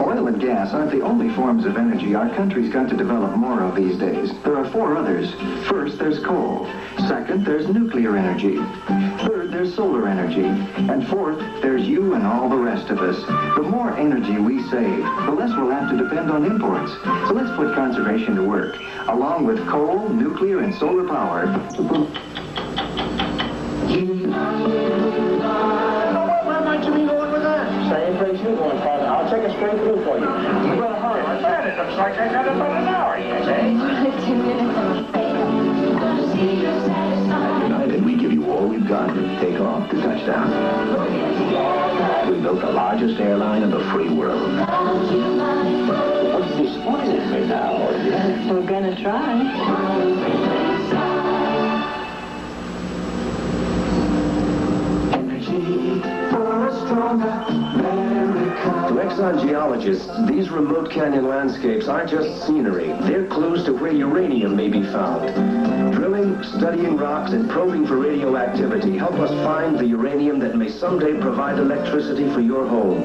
[SPEAKER 15] Oil and gas aren't the only forms of energy our country's got to develop more of these days. There are 4 others. First, there's coal. Second, there's nuclear energy. Third, there's solar energy. And fourth, there's you and all the rest of us. The more energy we save, the less we'll have to depend on imports. So let's put conservation to work. Along with coal, nuclear, and solar power.
[SPEAKER 2] Where might you be going with that? Same place you're going, Father. I'll check it straight through for you. You better hurry. What's that? It looks like I got about an hour, you say?
[SPEAKER 16] 10 minutes
[SPEAKER 15] At United, we give you all we've got from takeoff to touchdown. We built the largest airline in the free world.
[SPEAKER 2] What's disappointed me now?
[SPEAKER 10] We're gonna try.
[SPEAKER 12] To Exxon geologists, these remote canyon landscapes aren't just scenery. They're clues to where uranium may be found. Drilling, studying rocks, and probing for radioactivity help us find the uranium that may someday provide electricity for your home.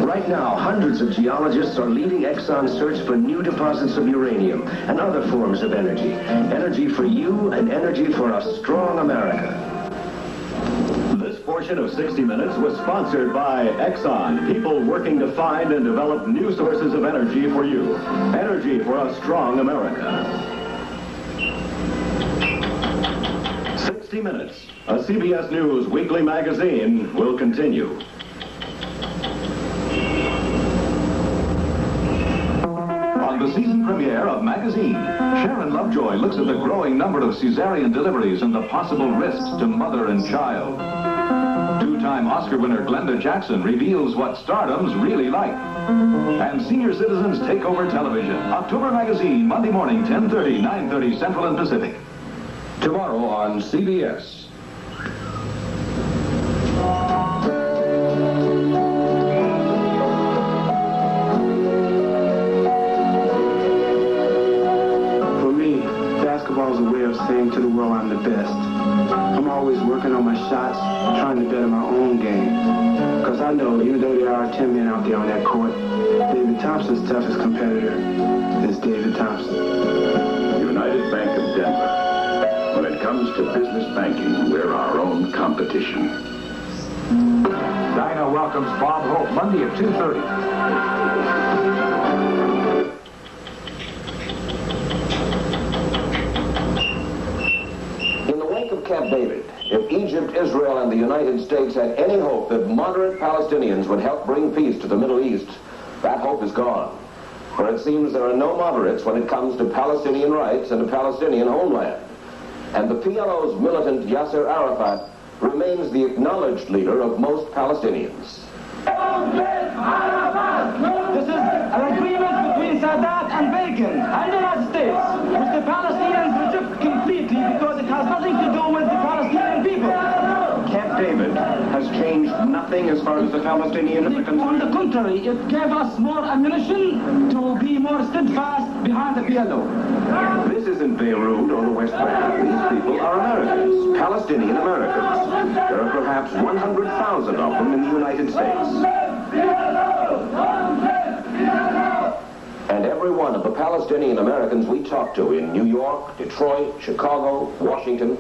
[SPEAKER 12] Right now, hundreds of geologists are leading Exxon's search for new deposits of uranium and other forms of energy. Energy for you and energy for a strong America.
[SPEAKER 14] This portion of 60 Minutes was sponsored by Exxon. People working to find and develop new sources of energy for you. Energy for a strong America. 60 Minutes, a CBS News weekly magazine, will continue. On the season premiere of Magazine, Sharon Lovejoy looks at the growing number of cesarean deliveries and the possible risks to mother and child. Two-time Oscar winner Glenda Jackson reveals what stardom's really like. And senior citizens take over television. October Magazine, Monday morning, 10:30, 9:30 Central and Pacific. Tomorrow on CBS.
[SPEAKER 17] For me, basketball is a way of saying to the world I'm the best. I'm always working on my shots, trying to better my own game. Because I know, even though there are 10 men out there on that court, David Thompson's toughest competitor is David Thompson.
[SPEAKER 18] United Bank of Denver. When it comes to business banking, we're our own competition.
[SPEAKER 14] Dinah welcomes Bob Hope Monday at 2:30.
[SPEAKER 12] In the wake of Camp David, if Egypt, Israel, and the United States had any hope that moderate Palestinians would help bring peace to the Middle East, that hope is gone. For it seems there are no moderates when it comes to Palestinian rights and a Palestinian homeland. And the PLO's militant Yasser Arafat remains the acknowledged leader of most Palestinians.
[SPEAKER 13] This is an agreement between Sadat and Begin and the United States, which the Palestinians reject completely because it has nothing to do with the Palestinian people.
[SPEAKER 15] Camp David has changed nothing as far as the Palestinians are concerned.
[SPEAKER 13] On the contrary, it gave us more ammunition to be more steadfast behind the PLO.
[SPEAKER 12] This isn't Beirut or the West Bank. These people are Americans, Palestinian Americans. There are perhaps 100,000 of them in the United States. And every one of the Palestinian Americans we talked to in New York, Detroit, Chicago, Washington,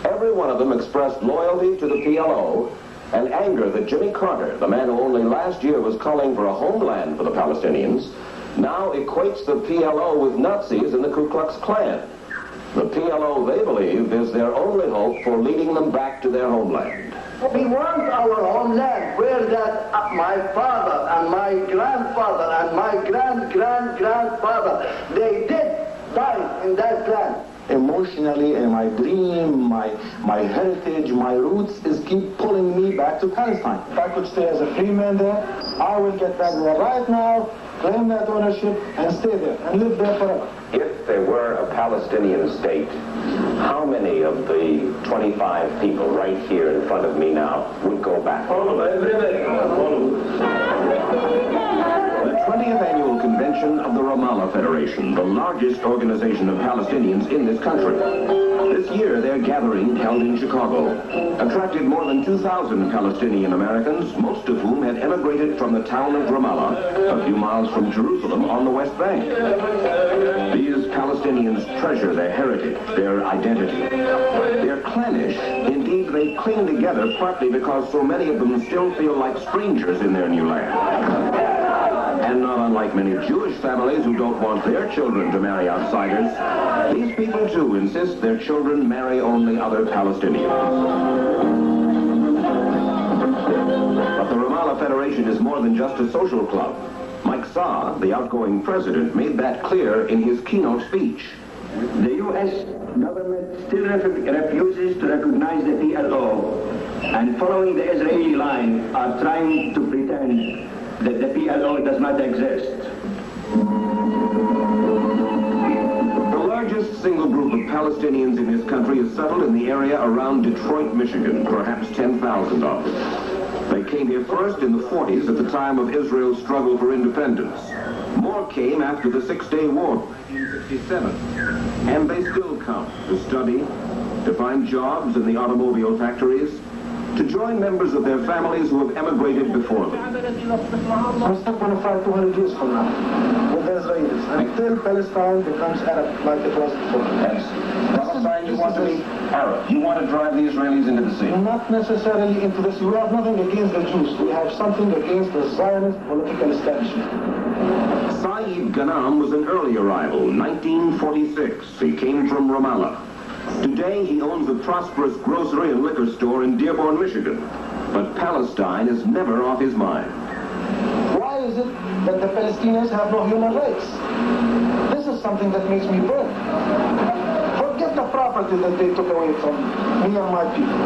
[SPEAKER 12] every one of them expressed loyalty to the PLO and anger that Jimmy Carter, the man who only last year was calling for a homeland for the Palestinians, now equates the PLO with Nazis in the Ku Klux Klan. The PLO, they believe, is their only hope for leading them back to their homeland.
[SPEAKER 2] We want our homeland where that my father and my grandfather and my grandfather, they did die in that land.
[SPEAKER 17] Emotionally, and my dream, my heritage, my roots is keep pulling me back to Palestine. If I could stay as a free man there, I will get back there right now, claim that ownership, and stay there, and live there forever.
[SPEAKER 12] If there were a Palestinian state, how many of the 25 people right here in front of me now would go back? The 20th Annual Convention of the Ramallah Federation, the largest organization of Palestinians in this country. This year, their gathering, held in Chicago, attracted more than 2,000 Palestinian Americans, most of whom had emigrated from the town of Ramallah, a few miles from Jerusalem on the West Bank. These Palestinians treasure their heritage, their identity. They're clannish. Indeed, they cling together partly because so many of them still feel like strangers in their new land. And not unlike many Jewish families who don't want their children to marry outsiders, these people too insist their children marry only other Palestinians. But the Ramallah Federation is more than just a social club. Mike Saar, the outgoing president, made that clear in his keynote speech.
[SPEAKER 16] The U.S. government still refuses to recognize the PLO, and following the Israeli line, are trying to pretend that the PLO does not exist.
[SPEAKER 12] The largest single group of Palestinians in this country is settled in the area around Detroit, Michigan, perhaps 10,000 of them. They came here first in the 40s at the time of Israel's struggle for independence. More came after the Six-Day War, 1967. And they still come to study, to find jobs in the automobile factories, to join members of their families who have emigrated before them.
[SPEAKER 17] We're still going to fight 200 years from now with the Israelis until Palestine becomes Arab like it was before.
[SPEAKER 12] Yes. Palestine, you want to be Arab. You want to drive the Israelis into the sea.
[SPEAKER 17] Not necessarily into the sea. We have nothing against the Jews. We have something against the Zionist political establishment.
[SPEAKER 12] Saeed Ghanam was an early arrival, 1946. He came from Ramallah. Today, he owns a prosperous grocery and liquor store in Dearborn, Michigan. But Palestine is never off his mind.
[SPEAKER 17] Why is it that the Palestinians have no human rights? This is something that makes me burn. Forget the property that they took away from me and my people.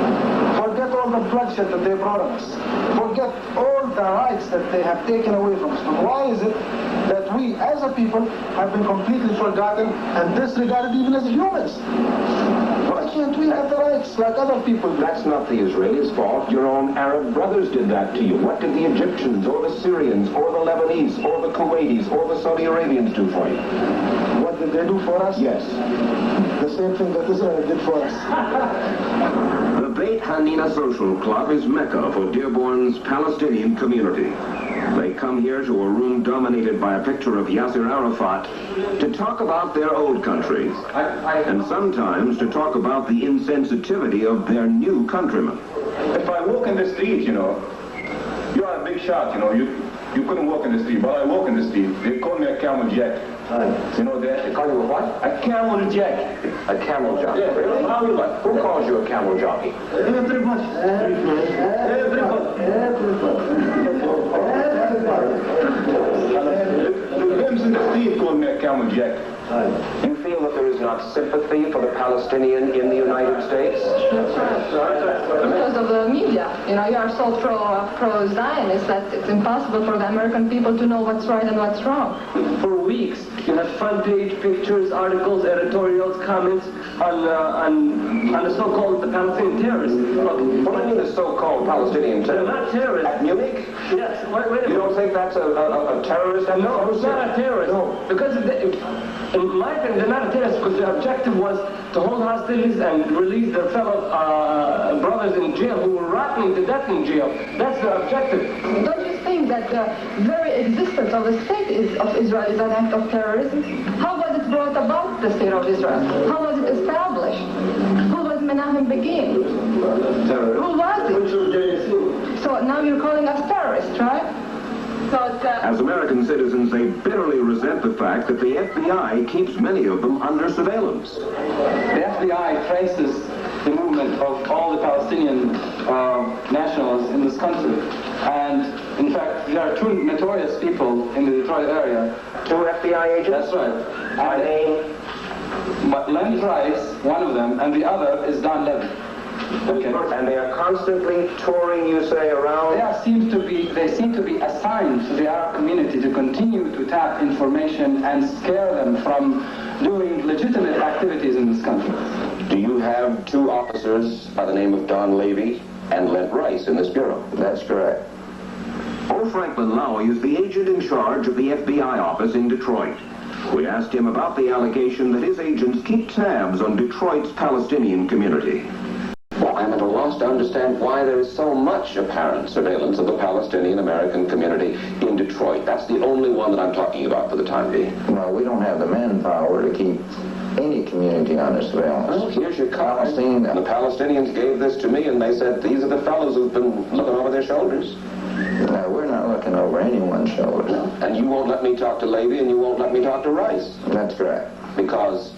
[SPEAKER 17] Forget all the bloodshed that they brought on us. Forget all the rights that they have taken away from us. But why is it that we, as a people, have been completely forgotten and disregarded even as humans? Why can't we have the rights like other people do?
[SPEAKER 12] That's not the Israelis' fault. Your own Arab brothers did that to you. What did the Egyptians or the Syrians or the Lebanese or the Kuwaitis or the Saudi Arabians do for you?
[SPEAKER 17] What did they do for us?
[SPEAKER 12] Yes.
[SPEAKER 17] The same thing that Israel did for us.
[SPEAKER 12] The Beit Hanina Social Club is Mecca for Dearborn's Palestinian community. They come here to a room dominated by a picture of Yasser Arafat to talk about their old country, and sometimes to talk about the insensitivity of their new countrymen.
[SPEAKER 19] If I walk in the street, you know, you are a big shot, you know, you couldn't walk in the street, but I walk in the street. They call me a camel jack. You know that?
[SPEAKER 12] They call you a what?
[SPEAKER 19] A camel jack.
[SPEAKER 12] A camel jockey?
[SPEAKER 19] Yeah.
[SPEAKER 12] Really? How you like? Who calls you a camel jockey?
[SPEAKER 19] Everybody. The limbs in the street call me a camel jack.
[SPEAKER 12] You feel that there is not sympathy for the Palestinian in the United States?
[SPEAKER 20] Because of the media. You know, you are so pro-Zionist that it's impossible for the American people to know what's right and what's wrong.
[SPEAKER 21] For weeks, you had front page pictures, articles, editorials, comments on the so-called Palestinian terrorists.
[SPEAKER 12] Look, what do you mean the so-called Palestinian terrorists?
[SPEAKER 21] They're not terrorists.
[SPEAKER 12] At Munich?
[SPEAKER 21] Yes. Wait a minute.
[SPEAKER 12] You don't think that's a terrorist?
[SPEAKER 21] No, it's not a terrorist. No. Because in my opinion, they're not a terrorist because their objective was to hold hostilities and release their fellow brothers in jail who were rotting to death in jail. That's their objective.
[SPEAKER 20] Don't you think that the very existence of the state of Israel is an act of terrorism? How was it brought about, the state of Israel? How was it established? Who was Menachem Begin? Who was it? So now you're calling us terrorists, right?
[SPEAKER 12] As American citizens, they bitterly resent the fact that the FBI keeps many of them under surveillance.
[SPEAKER 21] The FBI traces the movement of all the Palestinian nationals in this country. And in fact, there are two notorious people in the Detroit area.
[SPEAKER 12] Two FBI agents?
[SPEAKER 21] That's right.
[SPEAKER 12] By name?
[SPEAKER 21] Len Price, one of them, and the other is Don Levy.
[SPEAKER 12] Okay. And they are constantly touring, you say, around?
[SPEAKER 21] They seem to be assigned to the Arab community to continue to tap information and scare them from doing legitimate activities in this country.
[SPEAKER 12] Do you have two officers by the name of Don Levy and Lent Rice in this bureau?
[SPEAKER 4] That's correct.
[SPEAKER 12] O. Franklin Lowy is the agent in charge of the FBI office in Detroit. We asked him about the allegation that his agents keep tabs on Detroit's Palestinian community. Well, I'm at a loss to understand why there is so much apparent surveillance of the Palestinian American community in Detroit. That's the only one that I'm talking about for the time being.
[SPEAKER 4] Well, we don't have the manpower to keep any community under surveillance.
[SPEAKER 12] Well, here's your card. And the Palestinians gave this to me, and they said, these are the fellows who've been looking over their shoulders.
[SPEAKER 4] No, we're not looking over anyone's shoulders.
[SPEAKER 12] And you won't let me talk to Levy, and you won't let me talk to Rice.
[SPEAKER 4] That's correct.
[SPEAKER 12] Because?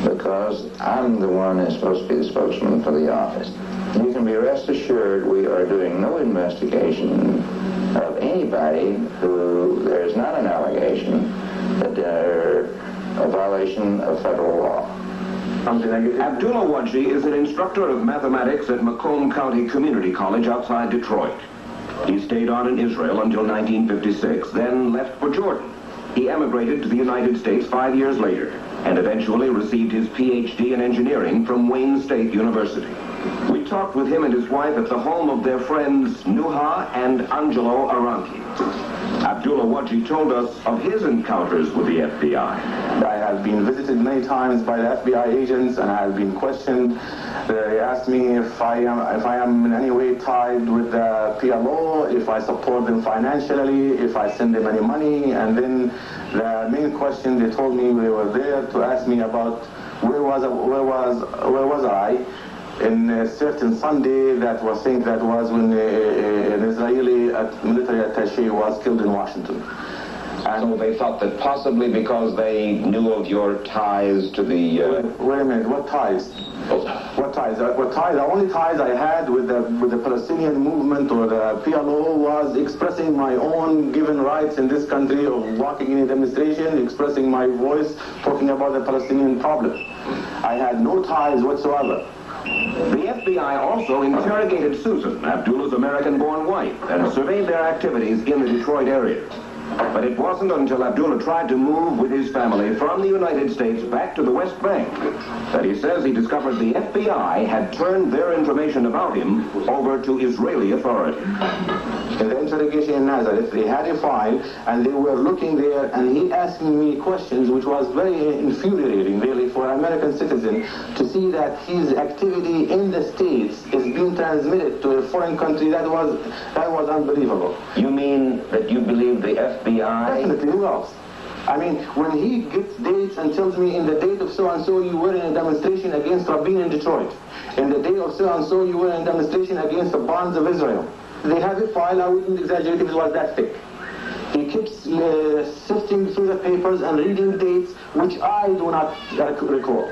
[SPEAKER 4] Because I'm the one who's supposed to be the spokesman for the office. You can be rest assured we are doing no investigation of anybody who there's not an allegation that they're a violation of federal law.
[SPEAKER 12] Abdullah Wadji is an instructor of mathematics at Macomb County Community College outside Detroit. He stayed on in Israel until 1956, then left for Jordan. He emigrated to the United States 5 years later and eventually received his PhD in engineering from Wayne State University. We talked with him and his wife at the home of their friends Nuha and Angelo Aranki. Abdullah Wadji told us of his encounters with the FBI.
[SPEAKER 22] I have been visited many times by the FBI agents and I have been questioned. They asked me if I am in any way tied with the PLO, if I support them financially, if I send them any money, and then the main question they told me we were there to ask me about where was I in a certain Sunday that was saying that was when an Israeli military attaché was killed in Washington.
[SPEAKER 12] And so they thought that possibly because they knew of your ties to the...
[SPEAKER 22] Wait a minute, what ties? What ties? What ties? The only ties I had with the Palestinian movement or the PLO was expressing my own given rights in this country of walking in a demonstration, expressing my voice, talking about the Palestinian problem. I had no ties whatsoever.
[SPEAKER 12] The FBI also interrogated Susan, Abdullah's American-born wife, and surveyed their activities in the Detroit area. But it wasn't until Abdullah tried to move with his family from the United States back to the West Bank that he says he discovered the FBI had turned their information about him over to Israeli authorities.
[SPEAKER 22] In the interrogation in Nazareth, they had a file and they were looking there and he asking me questions which was very infuriating really for an American citizen to see that his activity in the States is being transmitted to a foreign country. That was unbelievable.
[SPEAKER 12] You mean that you believe the FBI?
[SPEAKER 22] Definitely, who else? I mean, when he gets dates and tells me in the date of so-and-so you were in a demonstration against Rabin in Detroit. In the day of so-and-so you were in a demonstration against the bonds of Israel. They have a file, I wouldn't exaggerate if it was that thick. He keeps sifting through the papers and reading dates which I do not recall.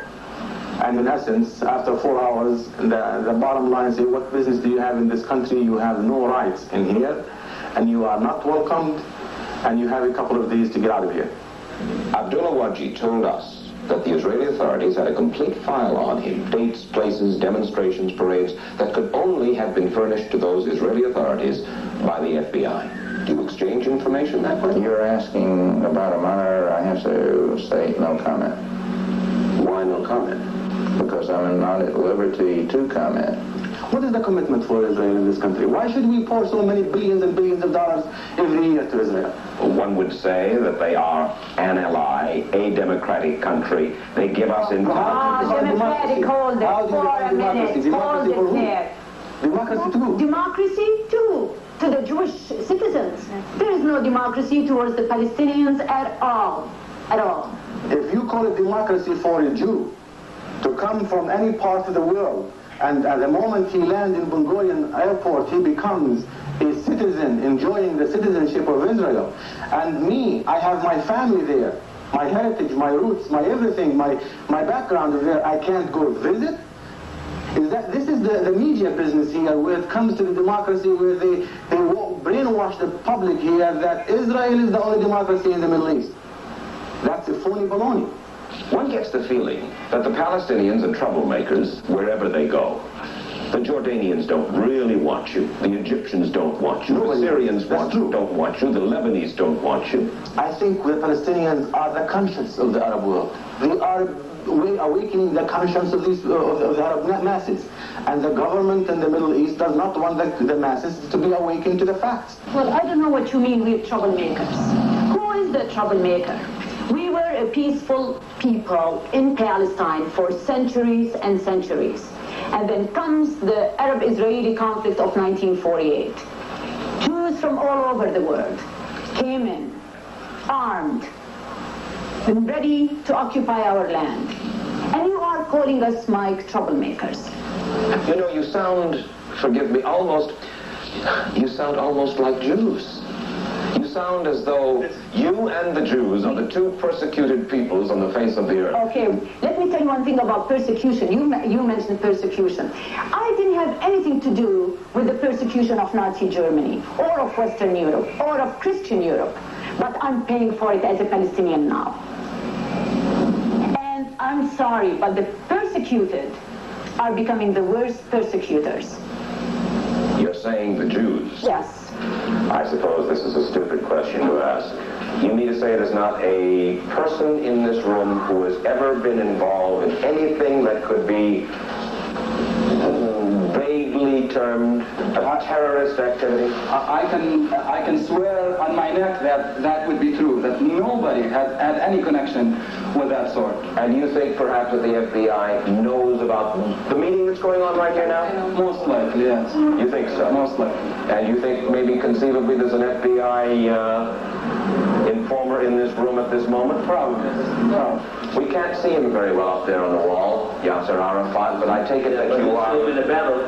[SPEAKER 22] And in essence, after 4 hours, the bottom line is, what business do you have in this country? You have no rights in here, and you are not welcomed, and you have a couple of days to get out of here.
[SPEAKER 12] Abdullah Wadji told us that the Israeli authorities had a complete file on him, dates, places, demonstrations, parades, that could only have been furnished to those Israeli authorities by the FBI. Do you exchange information that way?
[SPEAKER 4] You're asking about a matter, I have to say no comment.
[SPEAKER 12] Why no comment?
[SPEAKER 4] Because I'm not at liberty to comment.
[SPEAKER 22] What is the commitment for Israel in this country? Why should we pour so many billions and billions of dollars every year to Israel?
[SPEAKER 12] Well, one would say that they are an ally, a democratic country. They give us intelligence.
[SPEAKER 23] Democratic, hold it for a minute. Hold it there.
[SPEAKER 22] Democracy too.
[SPEAKER 23] Democracy too. To the Jewish citizens. There is no democracy towards the Palestinians at all. At all.
[SPEAKER 22] If you call it democracy for a Jew to come from any part of the world, and at the moment he lands in Ben Gurion Airport, he becomes a citizen enjoying the citizenship of Israel. And me, I have my family there, my heritage, my roots, my everything, my background is there. I can't go visit? This is the media business here, where it comes to the democracy, where they brainwash the public here that Israel is the only democracy in the Middle East. That's a phony baloney.
[SPEAKER 12] One gets the feeling that the Palestinians are troublemakers wherever they go. The Jordanians don't really want you. The Egyptians don't want you. The Syrians don't want you. The Lebanese don't want you.
[SPEAKER 22] I think the Palestinians are the conscience of the Arab world. They are awakening the conscience of the Arab masses. And the government in the Middle East does not want the masses to be awakened to the facts.
[SPEAKER 23] Well, I don't know what you mean with troublemakers. Who is the troublemaker? We were a peaceful people in Palestine for centuries and centuries. And then comes the Arab-Israeli conflict of 1948. Jews from all over the world came in, armed, and ready to occupy our land. And you are calling us, Mike, troublemakers.
[SPEAKER 12] You know, you sound, forgive me, you sound almost like Jews. You sound as though you and the Jews are the two persecuted peoples on the face of the earth.
[SPEAKER 23] Okay, let me tell you one thing about persecution. You mentioned persecution. I didn't have anything to do with the persecution of Nazi Germany, or of Western Europe, or of Christian Europe. But I'm paying for it as a Palestinian now. And I'm sorry, but the persecuted are becoming the worst persecutors.
[SPEAKER 12] You're saying the Jews?
[SPEAKER 23] Yes.
[SPEAKER 12] I suppose this is a stupid question to ask. You mean to say there's not a person in this room who has ever been involved in anything that could be vaguely termed a terrorist activity?
[SPEAKER 3] I can swear on my neck that that would be true, that nobody has had any connection with that sort.
[SPEAKER 12] And you think perhaps that the FBI knows about the meeting that's going on right here now?
[SPEAKER 3] Most likely, yes.
[SPEAKER 12] You think so?
[SPEAKER 3] Most likely.
[SPEAKER 12] And you think maybe conceivably there's an FBI informer in this room at this moment?
[SPEAKER 3] Probably. No.
[SPEAKER 12] We can't see him very well up there on the wall, Yasser Arafat, but I take it that you are...
[SPEAKER 6] We'll see him in the battle.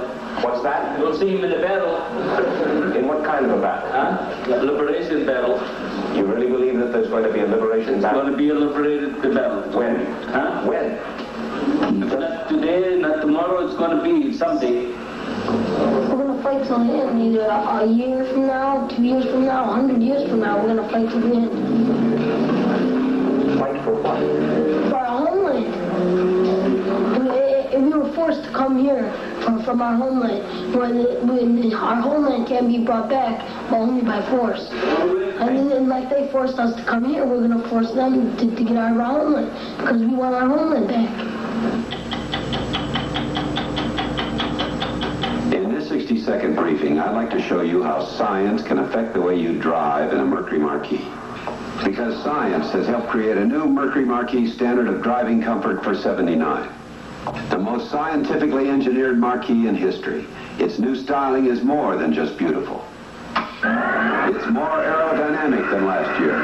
[SPEAKER 12] What's that?
[SPEAKER 6] We'll see him in the battle.
[SPEAKER 12] In what kind of a battle?
[SPEAKER 6] Huh? Liberation battle.
[SPEAKER 12] You really believe that there's going to be a liberation battle?
[SPEAKER 6] There's going to be a liberated battle.
[SPEAKER 12] When?
[SPEAKER 6] Huh?
[SPEAKER 12] When?
[SPEAKER 6] Not today, not tomorrow, it's going to be someday.
[SPEAKER 7] We're going to fight till the end, either a year from now, 2 years from now, 100 years from now, we're going to fight till the end.
[SPEAKER 12] Fight for what?
[SPEAKER 7] For our homeland. If we were forced to come here from our homeland, when our homeland can't be brought back, but only by force. And then, like they forced us to come here, we're going to force them to get out of our homeland, because we want our homeland back.
[SPEAKER 24] In this 60-second briefing, I'd like to show you how science can affect the way you drive in a Mercury Marquis. Because science has helped create a new Mercury Marquis standard of driving comfort for '79. The most scientifically engineered Marquis in history. Its new styling is more than just beautiful. It's more aerodynamic than last year.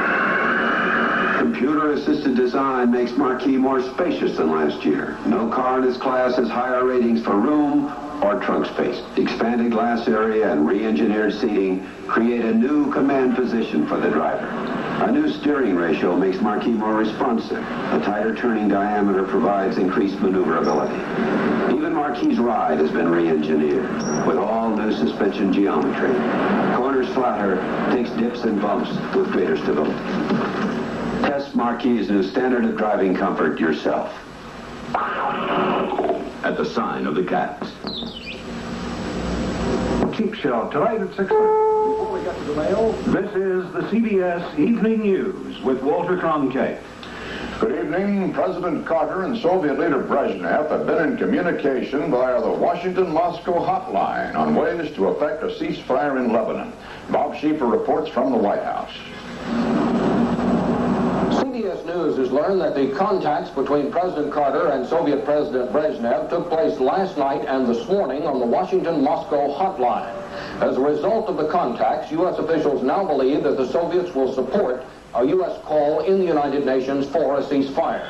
[SPEAKER 24] Computer-assisted design makes Marquis more spacious than last year. No car in its class has higher ratings for room or trunk space. Expanded glass area and re-engineered seating create a new command position for the driver. A new steering ratio makes Marquis more responsive. A tighter turning diameter provides increased maneuverability. Even Marquis' ride has been re-engineered with all new suspension geometry. Corners flatter, takes dips and bumps with greater stability. Test Marquis' new standard of driving comfort yourself.
[SPEAKER 14] At the sign of the Cats.
[SPEAKER 25] Cheap Show tonight at 6:30. Before we get to the mail, this is the CBS Evening News with Walter Cronkite.
[SPEAKER 26] Good evening. President Carter and Soviet leader Brezhnev have been in communication via the Washington-Moscow hotline on ways to effect a ceasefire in Lebanon. Bob Schieffer reports from the White House.
[SPEAKER 27] CBS News has learned that the contacts between President Carter and Soviet President Brezhnev took place last night and this morning on the Washington-Moscow hotline. As a result of the contacts, U.S. officials now believe that the Soviets will support a U.S. call in the United Nations for a ceasefire.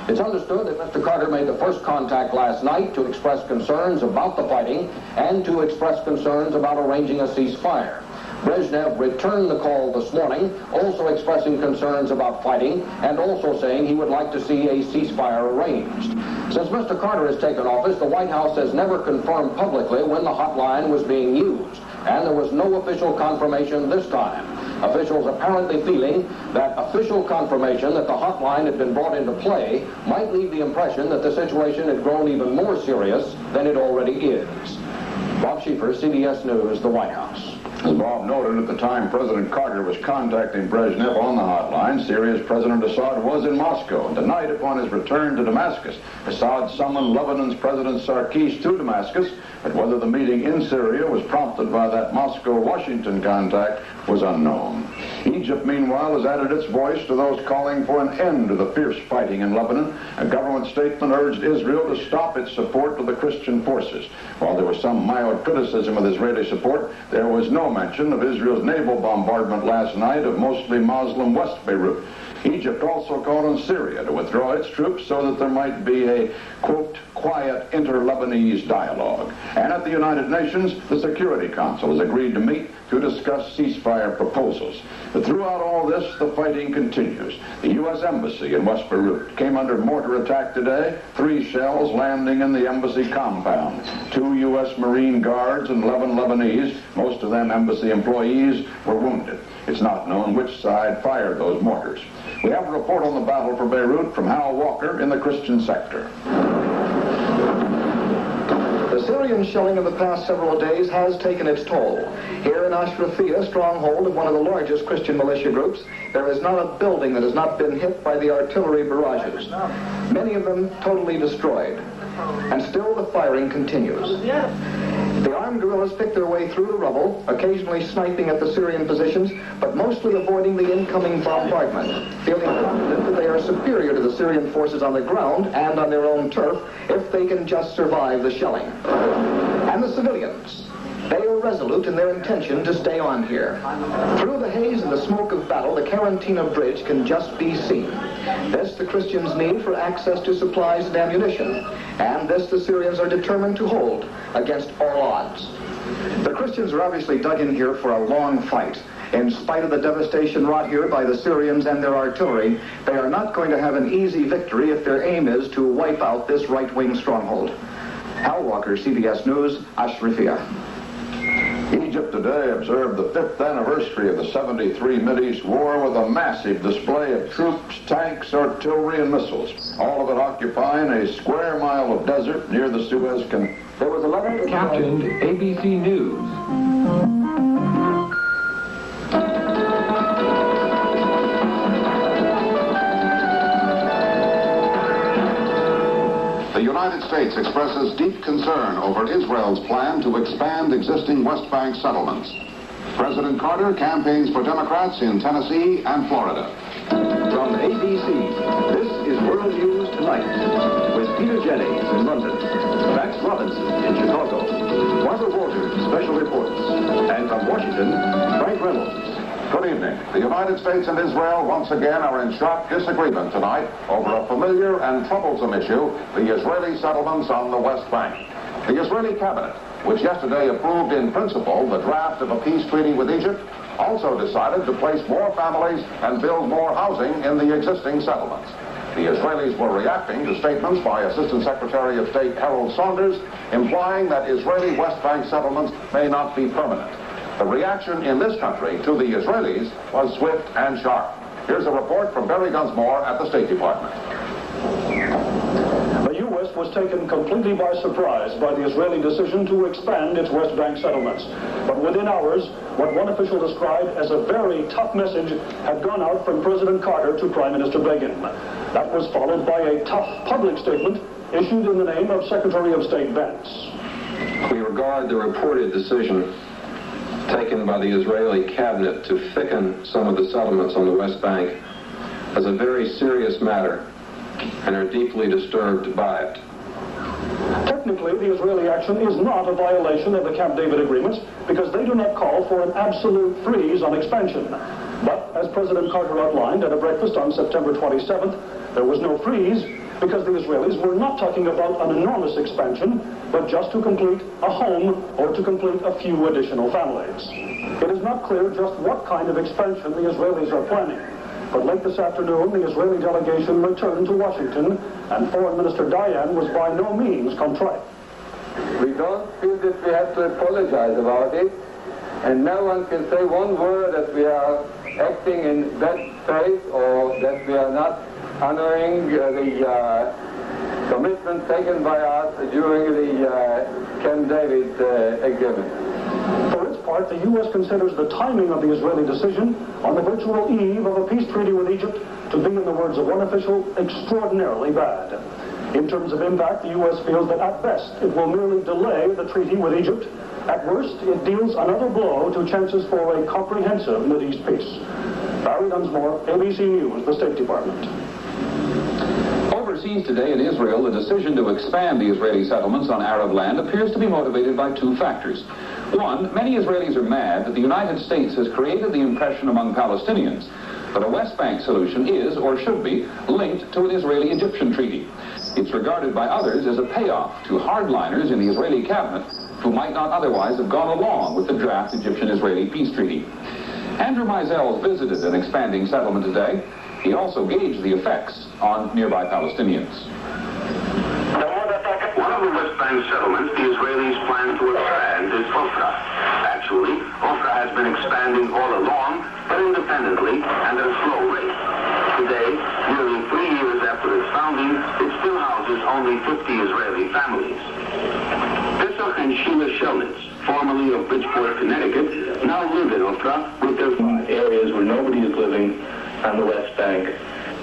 [SPEAKER 27] It's understood that Mr. Carter made the first contact last night to express concerns about the fighting and to express concerns about arranging a ceasefire. Brezhnev returned the call this morning, also expressing concerns about fighting and also saying he would like to see a ceasefire arranged. Since Mr. Carter has taken office, the White House has never confirmed publicly when the hotline was being used, and there was no official confirmation this time. Officials apparently feeling that official confirmation that the hotline had been brought into play might leave the impression that the situation had grown even more serious than it already is. Bob Schieffer, CBS News, the White House.
[SPEAKER 26] As Bob noted, at the time President Carter was contacting Brezhnev on the hotline, Syria's President Assad was in Moscow. And tonight, upon his return to Damascus, Assad summoned Lebanon's President Sarkis to Damascus, but whether the meeting in Syria was prompted by that Moscow-Washington contact was unknown. Egypt, meanwhile, has added its voice to those calling for an end to the fierce fighting in Lebanon. A government statement urged Israel to stop its support to the Christian forces. While there was some mild criticism of Israeli support, there was no mention of Israel's naval bombardment last night of mostly Muslim West Beirut. Egypt also called on Syria to withdraw its troops so that there might be a, quote, quiet inter-Lebanese dialogue. And at the United Nations, the Security Council has agreed to meet to discuss ceasefire proposals. But throughout all this, the fighting continues. The U.S. Embassy in West Beirut came under mortar attack today, 3 shells landing in the embassy compound. 2 U.S. Marine Guards and 11 Lebanese, most of them embassy employees, were wounded. It's not known which side fired those mortars. We have a report on the battle for Beirut from Hal Walker in the Christian sector.
[SPEAKER 1] The Syrian shelling of the past several days has taken its toll. Here in Ashrafia, stronghold of one of the largest Christian militia groups, there is not a building that has not been hit by the artillery barrages. Many of them totally destroyed. And still the firing continues. The armed guerrillas pick their way through the rubble, occasionally sniping at the Syrian positions, but mostly avoiding the incoming bombardment, feeling confident that they are superior to the Syrian forces on the ground and on their own turf if they can just survive the shelling. And the civilians, they are resolute in their intention to stay on here. Through the haze and the smoke of battle, the Karantina Bridge can just be seen. This the Christians need for access to supplies and ammunition, and this the Syrians are determined to hold against all odds. The Christians are obviously dug in here for a long fight. In spite of the devastation wrought here by the Syrians and their artillery, they are not going to have an easy victory if their aim is to wipe out this right-wing stronghold. Hal Walker, CBS News, Ashrafia.
[SPEAKER 26] Egypt today observed the 5th anniversary of the 73 Mideast War with a massive display of troops, tanks, artillery, and missiles, all of it occupying a square mile of desert near the Suez Canal.
[SPEAKER 27] There was 11 captioned ABC News.
[SPEAKER 5] The United States expresses deep concern over Israel's plan to expand existing West Bank settlements. President Carter campaigns for Democrats in Tennessee and Florida.
[SPEAKER 1] From ABC, this is World News Tonight, with Peter Jennings in London, Max Robinson in Chicago, Barbara Walters, special reports, and from Washington, Frank Reynolds.
[SPEAKER 5] Good evening. The United States and Israel once again are in sharp disagreement tonight over a familiar and troublesome issue, the Israeli settlements on the West Bank. The Israeli cabinet, which yesterday approved in principle the draft of a peace treaty with Egypt, also decided to place more families and build more housing in the existing settlements. The Israelis were reacting to statements by Assistant Secretary of State Harold Saunders implying that Israeli West Bank settlements may not be permanent. The reaction in this country to the Israelis was swift and sharp. Here's a report from Barry Gunsmore at the State Department.
[SPEAKER 8] The U.S. was taken completely by surprise by the Israeli decision to expand its West Bank settlements. But within hours, what one official described as a very tough message had gone out from President Carter to Prime Minister Begin. That was followed by a tough public statement issued in the name of Secretary of State Vance.
[SPEAKER 9] We regard the reported decision taken by the Israeli cabinet to thicken some of the settlements on the West Bank as a very serious matter and are deeply disturbed by it.
[SPEAKER 8] Technically, the Israeli action is not a violation of the Camp David agreements because they do not call for an absolute freeze on expansion. But as President Carter outlined at a breakfast on September 27th, there was no freeze because the Israelis were not talking about an enormous expansion, but just to complete a home or to complete a few additional families. It is not clear just what kind of expansion the Israelis are planning. But late this afternoon, the Israeli delegation returned to Washington, and Foreign Minister Dayan was by no means contrite.
[SPEAKER 10] We don't feel that we have to apologize about it.
[SPEAKER 2] And no one can say one word that we are acting in bad faith or that we are not honoring the commitment taken by us during the Camp David agreement.
[SPEAKER 8] For its part, the U.S. considers the timing of the Israeli decision on the virtual eve of a peace treaty with Egypt to be, in the words of one official, extraordinarily bad. In terms of impact, the U.S. feels that at best it will merely delay the treaty with Egypt. At worst, it deals another blow to chances for a comprehensive Mideast peace. Barry Dunsmore, ABC News, the State Department.
[SPEAKER 10] Overseas today in Israel, the decision to expand the Israeli settlements on Arab land appears to be motivated by two factors. One, many Israelis are mad that the United States has created the impression among Palestinians that a West Bank solution is, or should be, linked to an Israeli-Egyptian treaty. It's regarded by others as a payoff to hardliners in the Israeli cabinet who might not otherwise have gone along with the draft Egyptian-Israeli peace treaty. Andrew Mizell visited an expanding settlement today. He also gauged the effects on nearby Palestinians.
[SPEAKER 11] One of the West Bank settlements the Israelis plan to expand is Ofra. Actually, Ofra has been expanding all along, but independently and at a slow rate. Today, nearly 3 years after its founding, it still houses only 50 Israeli families. Pesach and Sheila Shelnitz, formerly of Bridgeport, Connecticut, now live in Ofra with their areas where nobody is living on the West Bank.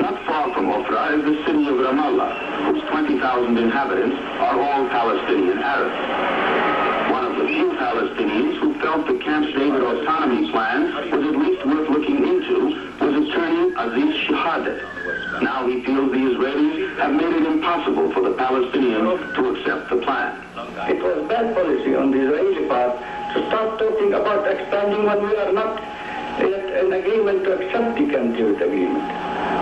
[SPEAKER 11] Not far from Ofra is the city of Ramallah, whose 20,000 inhabitants are all Palestinian Arabs. One of the few Palestinians who felt the Camp David autonomy plan was at least worth looking into was attorney Aziz Shahadat. Now he feels the Israelis have made it impossible for the Palestinians to accept the plan.
[SPEAKER 13] It was bad policy on the Israeli part to start talking about expanding when we are not yet in agreement to accept the Camp David agreement.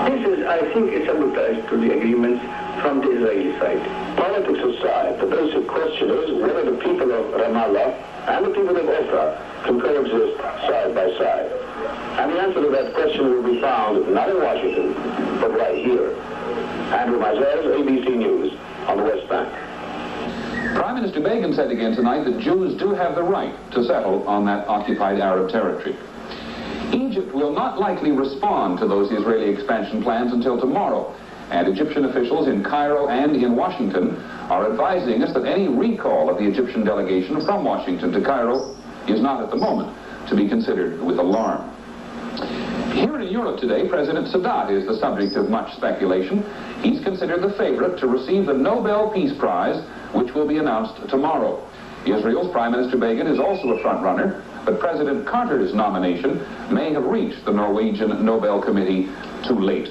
[SPEAKER 13] This is, I think, a sabotage to the agreements from the Israeli side.
[SPEAKER 11] Politics aside, the basic question is whether the people of Ramallah and the people of Ofra can coexist side by side. And the answer to that question will be found not in Washington, but right here. Andrew Mizell, ABC News, on the West Bank.
[SPEAKER 10] Prime Minister Begin said again tonight that Jews do have the right to settle on that occupied Arab territory. Egypt will not likely respond to those Israeli expansion plans until tomorrow, and Egyptian officials in Cairo and in Washington are advising us that any recall of the Egyptian delegation from Washington to Cairo is not at the moment to be considered with alarm. Here in Europe today, President Sadat is the subject of much speculation. He's considered the favorite to receive the Nobel Peace Prize, which will be announced tomorrow. Israel's Prime Minister Begin is also a front-runner, but President Carter's nomination may have reached the Norwegian Nobel Committee too late.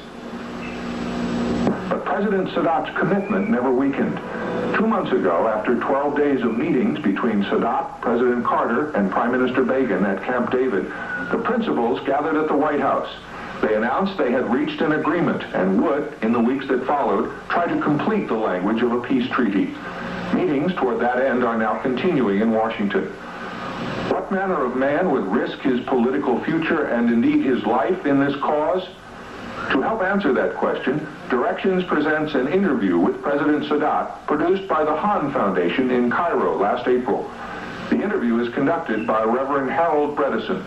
[SPEAKER 25] But President Sadat's commitment never weakened. 2 months ago, after 12 days of meetings between Sadat, President Carter, and Prime Minister Begin at Camp David, the principals gathered at the White House. They announced they had reached an agreement and would, in the weeks that followed, try to complete the language of a peace treaty. Meetings toward that end are now continuing in Washington. What manner of man would risk his political future and indeed his life in this cause? To help answer that question, Directions presents an interview with President Sadat produced by the Hahn Foundation in Cairo last April. The interview is conducted by Reverend Harold Bredesen.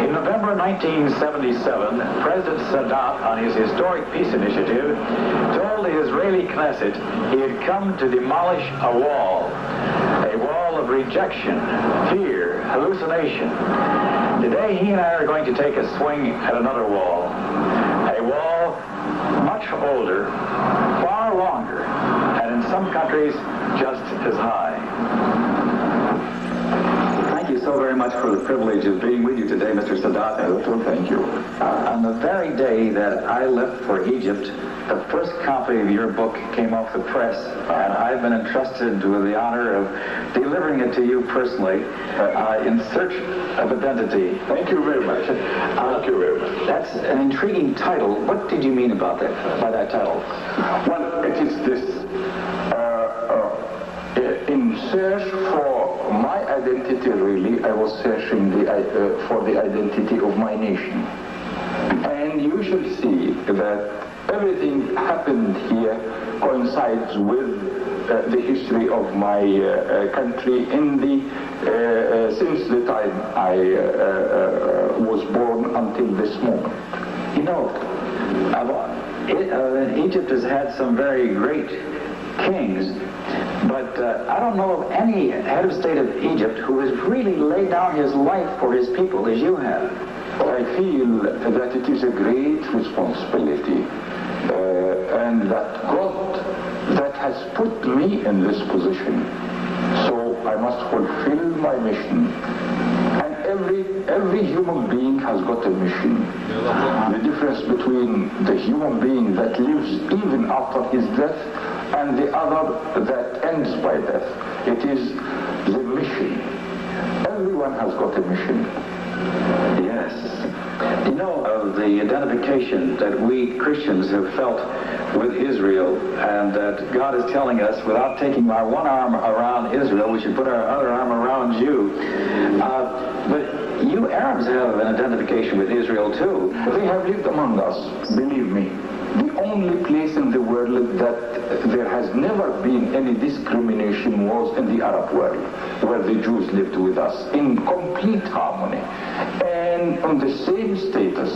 [SPEAKER 15] In November 1977, President Sadat, on his historic peace initiative, told the Israeli Knesset he had come to demolish a wall of rejection, fear, hallucination. Today, he and I are going to take a swing at another wall, a wall much older, far longer, and in some countries, just as high.
[SPEAKER 16] Thank you so very much for the privilege of being with you today, Mr. Sadat.
[SPEAKER 26] Well, thank you.
[SPEAKER 16] On the very day that I left for Egypt, the first copy of your book came off the press, and I've been entrusted with the honor of delivering it to you personally in search of identity.
[SPEAKER 26] Thank you very much. Thank you very much.
[SPEAKER 16] That's an intriguing title. What did you mean about that, by that title?
[SPEAKER 26] Well, it is this. In search for my identity, really, I was searching for the identity of my nation. And you should see that everything happened here coincides with the history of my country since the time I was born until this moment.
[SPEAKER 16] You know, Egypt has had some very great kings, but I don't know of any head of state of Egypt who has really laid down his life for his people as you have.
[SPEAKER 26] I feel that it is a great responsibility, and that God that has put me in this position. So I must fulfill my mission. And every human being has got a mission. The difference between the human being that lives even after his death and the other that ends by death, it is the mission. Everyone has got a mission.
[SPEAKER 16] Yes. You know, of the identification that we Christians have felt with Israel, and that God is telling us, without taking our one arm around Israel, we should put our other arm around you. But you Arabs have an identification with Israel too.
[SPEAKER 26] They have lived among us, believe me. The only place in the world that there has never been any discrimination was in the Arab world, where the Jews lived with us in complete harmony and on the same status.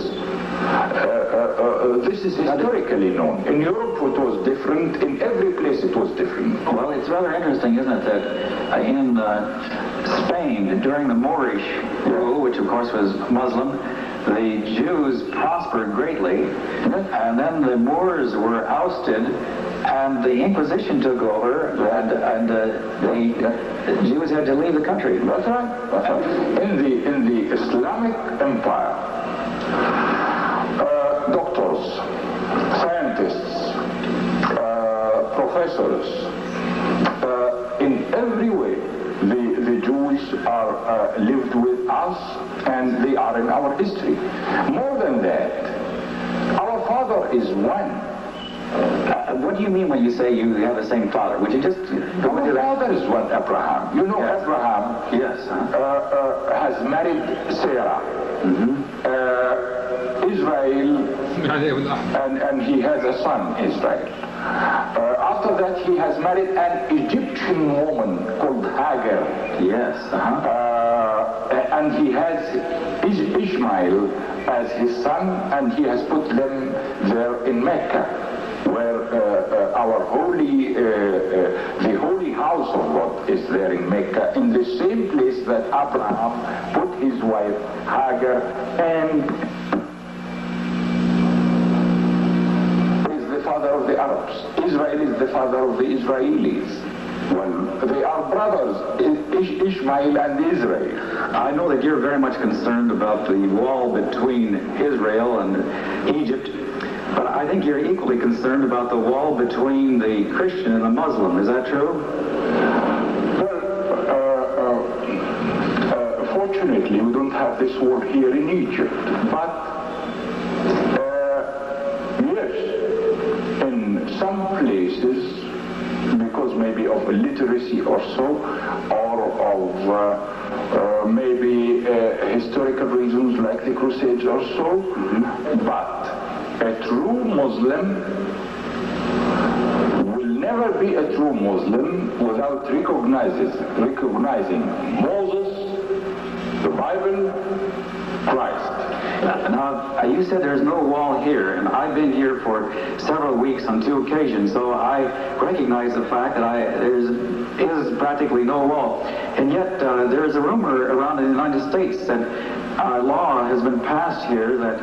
[SPEAKER 26] This is historically known. In Europe it was different, in every place it was different.
[SPEAKER 16] Well, it's rather interesting, isn't it, that in Spain, during the Moorish rule, which of course was Muslim, the Jews prospered greatly, and then the Moors were ousted, and the Inquisition took over, and the Jews had to leave the country.
[SPEAKER 26] That's right. That's right. In the Islamic Empire, doctors, scientists, professors, in every way, the Jews are lived with us, and they are in our history. More than that, our Father is one.
[SPEAKER 16] What do you mean when you say you have the same Father? Would you just go into that?
[SPEAKER 26] Our Father is one, Abraham. You know, yes. Abraham has married Sarah. Israel, and he has a son, Israel. After that, he has married an Egyptian woman called Hagar.
[SPEAKER 16] Yes.
[SPEAKER 26] And he has Ishmael as his son, and he has put them there in Mecca, where the holy house of God is there in Mecca, in the same place that Abraham put his wife Hagar, and is the father of the Arabs. Israel is the father of the Israelis. Well, they are brothers, Ishmael and Israel.
[SPEAKER 16] I know that you're very much concerned about the wall between Israel and Egypt, but I think you're equally concerned about the wall between the Christian and the Muslim. Is that true?
[SPEAKER 26] Well, fortunately, we don't have this wall here in Egypt, but yes, in some places, because maybe of illiteracy or so, or of maybe historical reasons like the Crusades or so, but a true Muslim will never be a true Muslim without recognizing Moses, the Bible,
[SPEAKER 15] Christ.
[SPEAKER 16] Now, you said there's no wall here, and I've been here for several weeks on 2 occasions, so I recognize the fact that there is practically no wall. And yet, there is a rumor around the United States that a law has been passed here that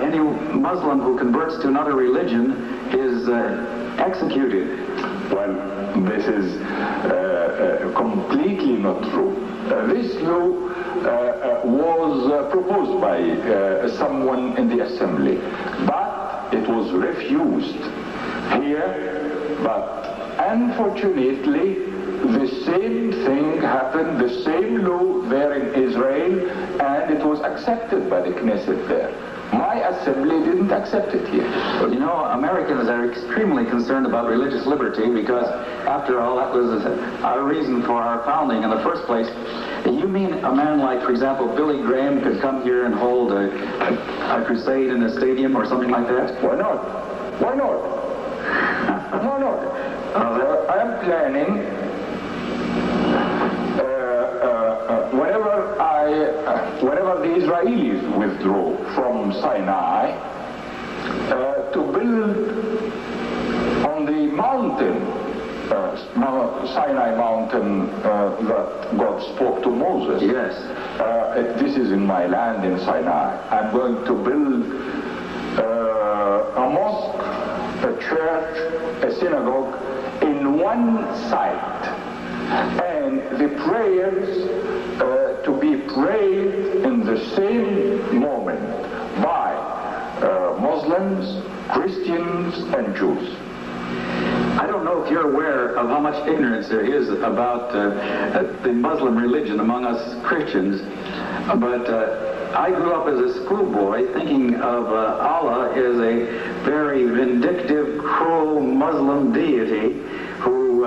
[SPEAKER 16] any Muslim who converts to another religion is executed.
[SPEAKER 25] Well, this is completely not true. This law was proposed by someone in the assembly, but it was refused here. But unfortunately, the same thing happened, the same law there in Israel, and it was accepted by the Knesset there. My assembly didn't accept it here.
[SPEAKER 16] Well, you know, Americans are extremely concerned about religious liberty because, after all, that was our reason for our founding in the first place. You mean a man like, for example, Billy Graham could come here and hold a crusade in a stadium or something like that?
[SPEAKER 25] Why not? Why not? Why not? I am planning, whenever the Israelis withdraw from Sinai, to build on the mountain, Sinai mountain that God spoke to Moses.
[SPEAKER 16] Yes.
[SPEAKER 25] This is in my land in Sinai. I'm going to build a mosque, a church, a synagogue in one site. And the prayers to be prayed in the same moment by Muslims, Christians, and Jews.
[SPEAKER 16] I don't know if you're aware of how much ignorance there is about the Muslim religion among us Christians, but I grew up as a schoolboy thinking of Allah as a very vindictive, cruel Muslim deity who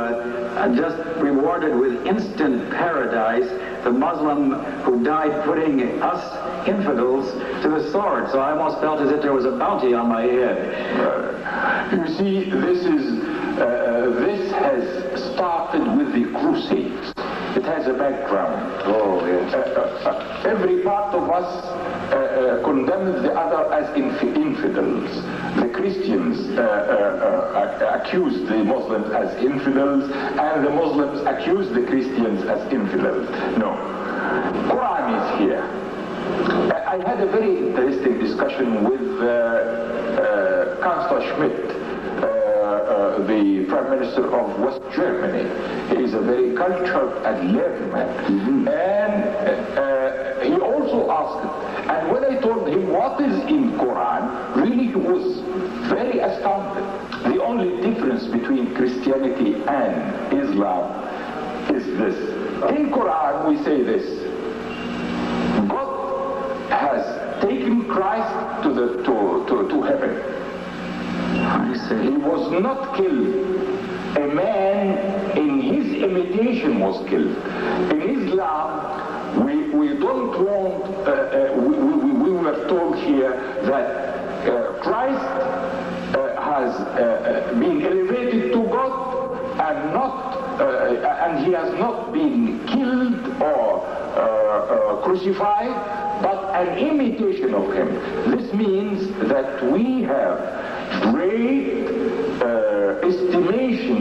[SPEAKER 16] just rewarded with instant paradise the Muslim who died putting us infidels to the sword. So I almost felt as if there was a bounty on my head.
[SPEAKER 25] You see, this has started with the Crusades. It has a background.
[SPEAKER 16] Oh, yes.
[SPEAKER 25] Every part of us condemns the other as infidels. The Christians accuse the Muslims as infidels, and the Muslims accuse the Christians as infidels. No. Quran is here. I had a very interesting discussion with Chancellor Schmidt, the Prime Minister of West Germany. He is a very cultured and learned man. And he also asked, and when I told him what is in Quran, really he was very astounded. The only difference between Christianity and Islam is this. In Quran we say this: God has taken Christ to heaven. He was not killed. A man in his imitation was killed. In Islam, we don't want, we were told here that Christ has been elevated to God and he has not been killed or crucified, but an imitation of him. This means that we have great estimation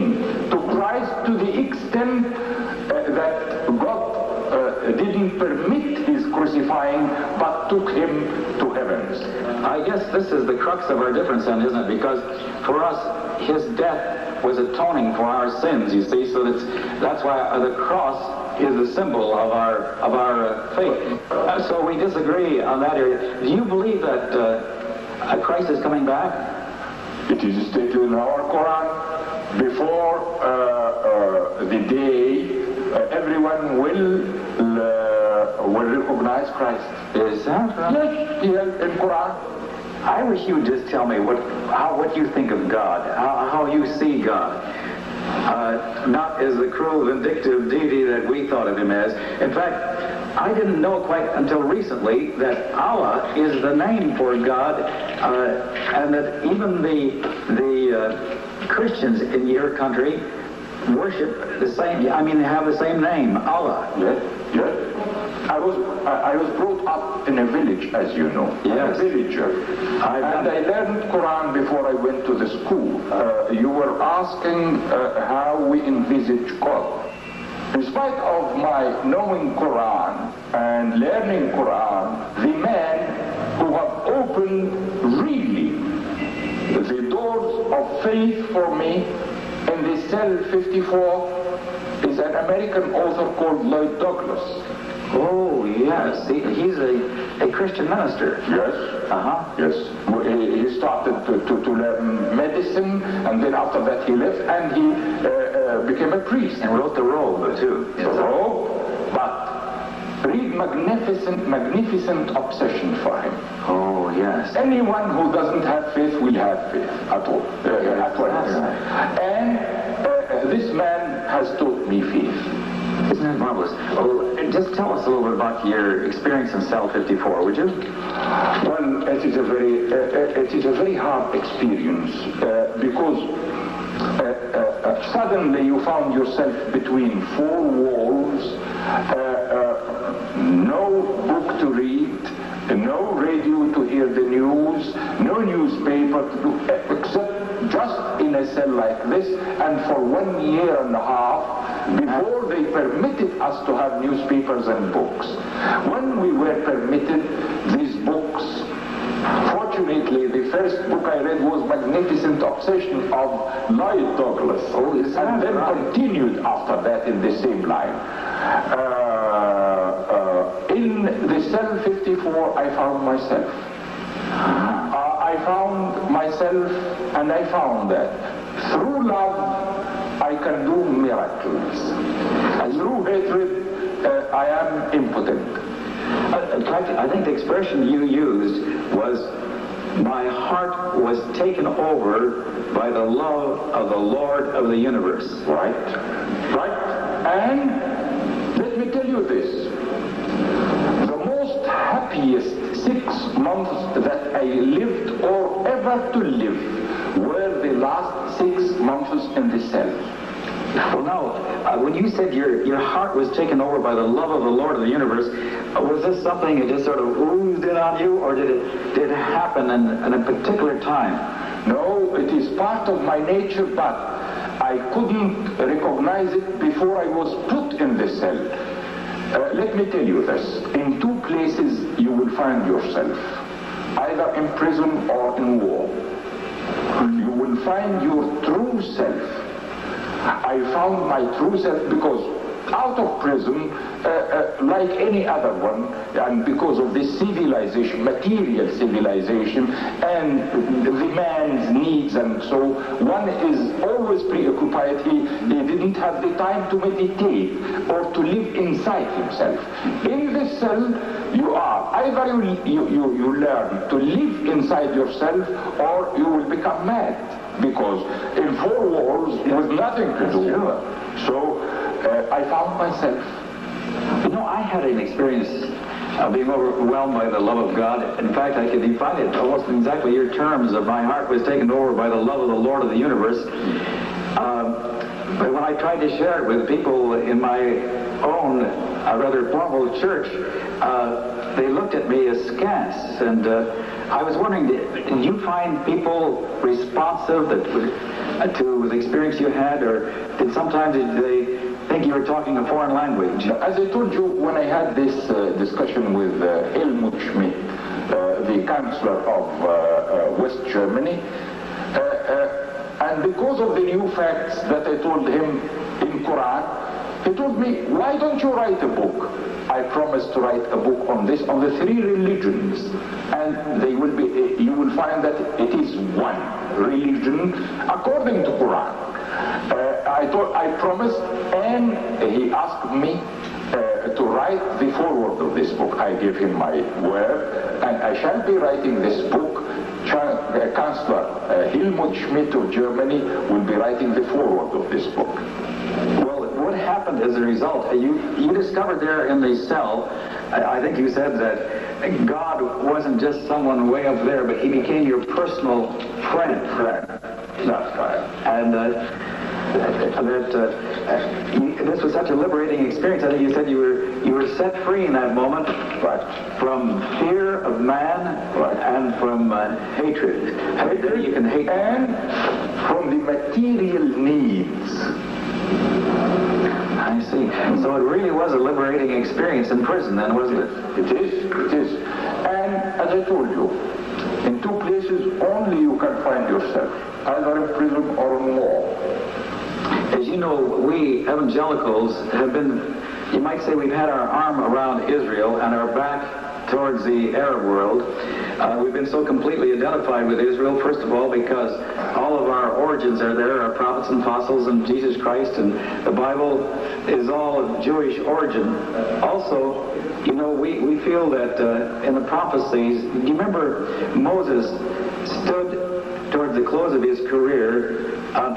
[SPEAKER 25] to Christ to the extent that God didn't permit his crucifying, but took him to heavens.
[SPEAKER 16] I guess this is the crux of our difference then, isn't it? Because for us, his death was atoning for our sins, you see, so that's why the cross is the symbol of our faith. So we disagree on that area. Do you believe that Christ is coming back?
[SPEAKER 25] It is stated in our Quran, before the day everyone will recognize Christ.
[SPEAKER 16] Is that right?
[SPEAKER 25] Yes, in Quran.
[SPEAKER 16] I wish you would just tell me what you think of God, how you see God. Not as the cruel, vindictive deity that we thought of him as. In fact, I didn't know quite until recently that Allah is the name for God, and that even the Christians in your country worship the same, have the same name, Allah.
[SPEAKER 25] Yes, yes. I was brought up in a village, as you know.
[SPEAKER 16] Yes.
[SPEAKER 25] I'm a villager. And I learned Quran before I went to the school. You were asking how we envisage God. In spite of my knowing Quran and learning Quran, the man who have opened really the doors of faith for me in the cell 54 is an American author called Lloyd Douglas.
[SPEAKER 16] Oh, yes. He's a Christian minister.
[SPEAKER 25] Yes.
[SPEAKER 16] Uh-huh.
[SPEAKER 25] Yes. He started to learn medicine, and then after that he left, and he became a priest.
[SPEAKER 16] And wrote the Robe, too.
[SPEAKER 25] The Robe, but read magnificent obsession for him.
[SPEAKER 16] Oh, yes.
[SPEAKER 25] Anyone who doesn't have faith will have faith at all. At once. And this man has taught me faith.
[SPEAKER 16] Isn't that marvelous? Oh, just tell us a little bit about your experience in Cell 54, would you?
[SPEAKER 25] Well, it is a very hard experience because suddenly you found yourself between four walls, no book to read, no radio to hear the news, no newspaper to do, except just in a cell like this, and for 1 year and a half before they permitted us to have newspapers and books. When we were permitted these books, fortunately the first book I read was Magnificent Obsession of Lloyd Douglas.
[SPEAKER 16] Oh, is that
[SPEAKER 25] and then
[SPEAKER 16] right?
[SPEAKER 25] continued after that in the same line. In the cell 54 I found myself. I found myself, and I found that through love I can do miracles. And through hatred I am impotent.
[SPEAKER 16] I think the expression you used was, my heart was taken over by the love of the Lord of the universe.
[SPEAKER 25] Right. And let me tell you this. The most happiest 6 months that I lived or ever to live were the last 6 months in the cell.
[SPEAKER 16] Well, now, when you said your heart was taken over by the love of the Lord of the universe, was this something that just sort of oozed in on you, or did it happen in a particular time?
[SPEAKER 25] No, it is part of my nature, but I couldn't recognize it before I was put in the cell. Let me tell you this. In 2 places you will find yourself, either in prison or in war. You will find your true self. I found my true self because out of prison, like any other one, and because of this civilization, material civilization, and the man's needs, and so one is always preoccupied. He didn't have the time to meditate or to live inside himself. In this cell, you are either you learn to live inside yourself, or you will become mad, because in 4 walls with nothing to do. So I found myself.
[SPEAKER 16] You know, I had an experience of being overwhelmed by the love of God. In fact, I could define it almost in exactly your terms, of my heart was taken over by the love of the Lord of the universe. But when I tried to share it with people in my own rather formal church, they looked at me askance, and I was wondering, did you find people responsive to the experience you had, or did they think you were talking a foreign language?
[SPEAKER 25] As I told you, when I had this discussion with Helmut Schmidt, the Chancellor of West Germany, and because of the new facts that I told him in Quran, he told me, why don't you write a book? I promised to write a book on the 3 religions, and you will find that it is one religion according to Quran. I promised, and he asked me to write the foreword of this book. I gave him my word, and I shall be writing this book. Chancellor Helmut Schmidt of Germany will be writing the foreword of this book.
[SPEAKER 16] Well, what happened as a result? You discovered there in the cell, I think you said that God wasn't just someone way up there, but he became your personal friend.
[SPEAKER 25] That's right.
[SPEAKER 16] And this was such a liberating experience. I think you said you were set free in that moment, from fear of man and from hatred. Hatred you can hate,
[SPEAKER 25] and from the material needs.
[SPEAKER 16] I see. So it really was a liberating experience in prison, then, wasn't it?
[SPEAKER 25] It is. And as I told you, in two places only you can find yourself, either in prison or in war.
[SPEAKER 16] As you know, we evangelicals have been, you might say we've had our arm around Israel and our back towards the Arab world. We've been so completely identified with Israel, first of all, because all of our origins are there, our prophets and apostles and Jesus Christ, and the Bible is all of Jewish origin. Also, you know, we feel that in the prophecies, do you remember Moses stood towards the close of his career,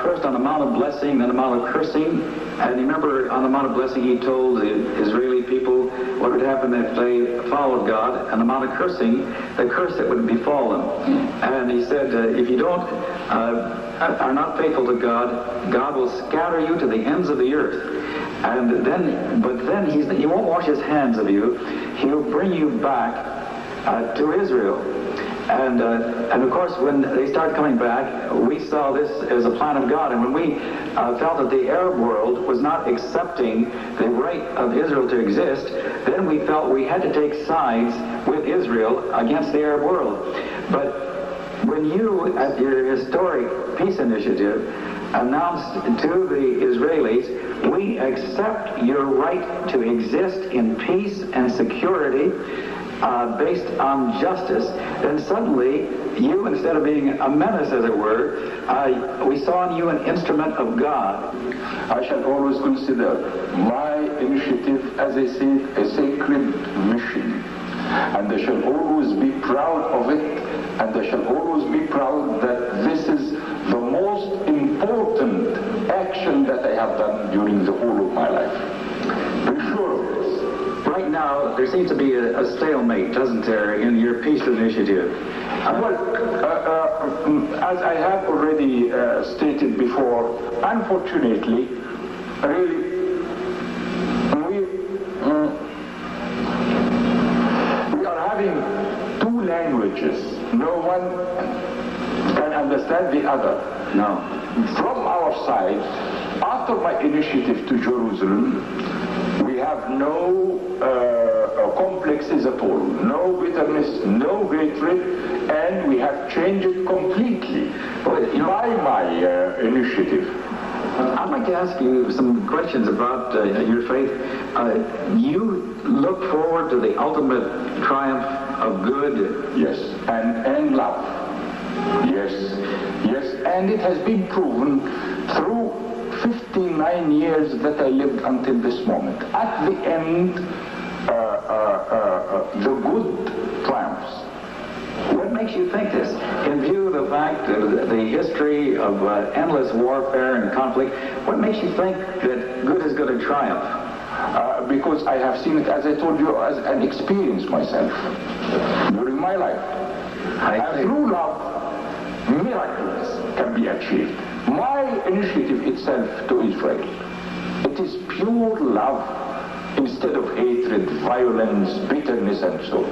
[SPEAKER 16] first on the Mount of Blessing, then the Mount of Cursing, and you remember on the Mount of Blessing he told the Israeli people what would happen if they followed God, and the Mount of Cursing, the curse that would befall them. And he said, if you don't, are not faithful to God, God will scatter you to the ends of the earth. And then, but then he won't wash his hands of you. He'll bring you back to Israel. And of course, when they started coming back, we saw this as a plan of God. And when we felt that the Arab world was not accepting the right of Israel to exist, then we felt we had to take sides with Israel against the Arab world. But when you, at your historic peace initiative, announced to the Israelis, we accept your right to exist in peace and security, based on justice, then suddenly you, instead of being a menace, as it were, we saw in you an instrument of God.
[SPEAKER 25] I shall always consider my initiative, as I said, a sacred mission. And I shall always be proud of it, and I shall always be proud that this is the most important action that I have done during the whole of my life. Be sure of this.
[SPEAKER 16] Right now, there seems to be a stalemate, doesn't there, in your peace initiative?
[SPEAKER 25] Well, as I have already stated before, unfortunately, really, we are having two languages. No one can understand the other.
[SPEAKER 16] No.
[SPEAKER 25] From our side, after my initiative to Jerusalem, we have no complexes at all, no bitterness, no hatred, and we have changed it completely by my initiative.
[SPEAKER 16] I'd like to ask you some questions about your faith. You look forward to the ultimate triumph of good.
[SPEAKER 25] Yes, and love. Yes, and it has been proven through 59 years that I lived until this moment. At the end, the good triumphs.
[SPEAKER 16] What makes you think this? In view of the fact of the history of endless warfare and conflict, what makes you think that good is going to triumph?
[SPEAKER 25] Because I have seen it, as I told you, as an experience myself during my life. And through love, miracles can be achieved. My initiative itself to Israel, it is pure love instead of hatred, violence, bitterness, and so on.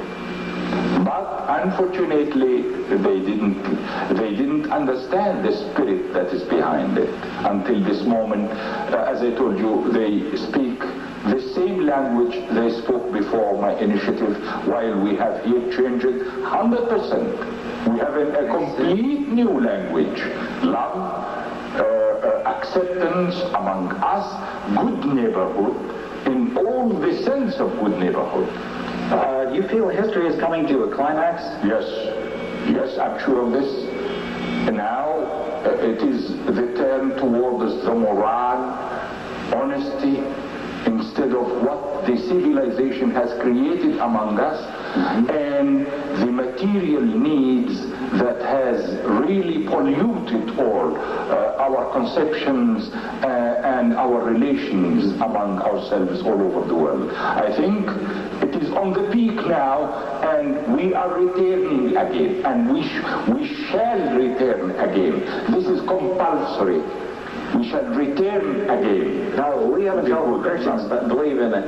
[SPEAKER 25] But unfortunately, they didn't understand the spirit that is behind it until this moment. As I told you, they speak the same language they spoke before my initiative, while we have here changed it 100%. We have a complete new language. Love, acceptance among us, good neighborhood, in all the sense of good neighborhood.
[SPEAKER 16] Do you feel history is coming to a climax?
[SPEAKER 25] Yes, I'm sure of this. Now it is the turn towards the morale, honesty, instead of what the civilization has created among us, and the material needs that has really polluted all our conceptions and our relations among ourselves all over the world. I think it is on the peak now, and we are returning again, and we shall return again. This is compulsory.
[SPEAKER 4] We shall return again.
[SPEAKER 16] Now, we haven't told Christians that believe in a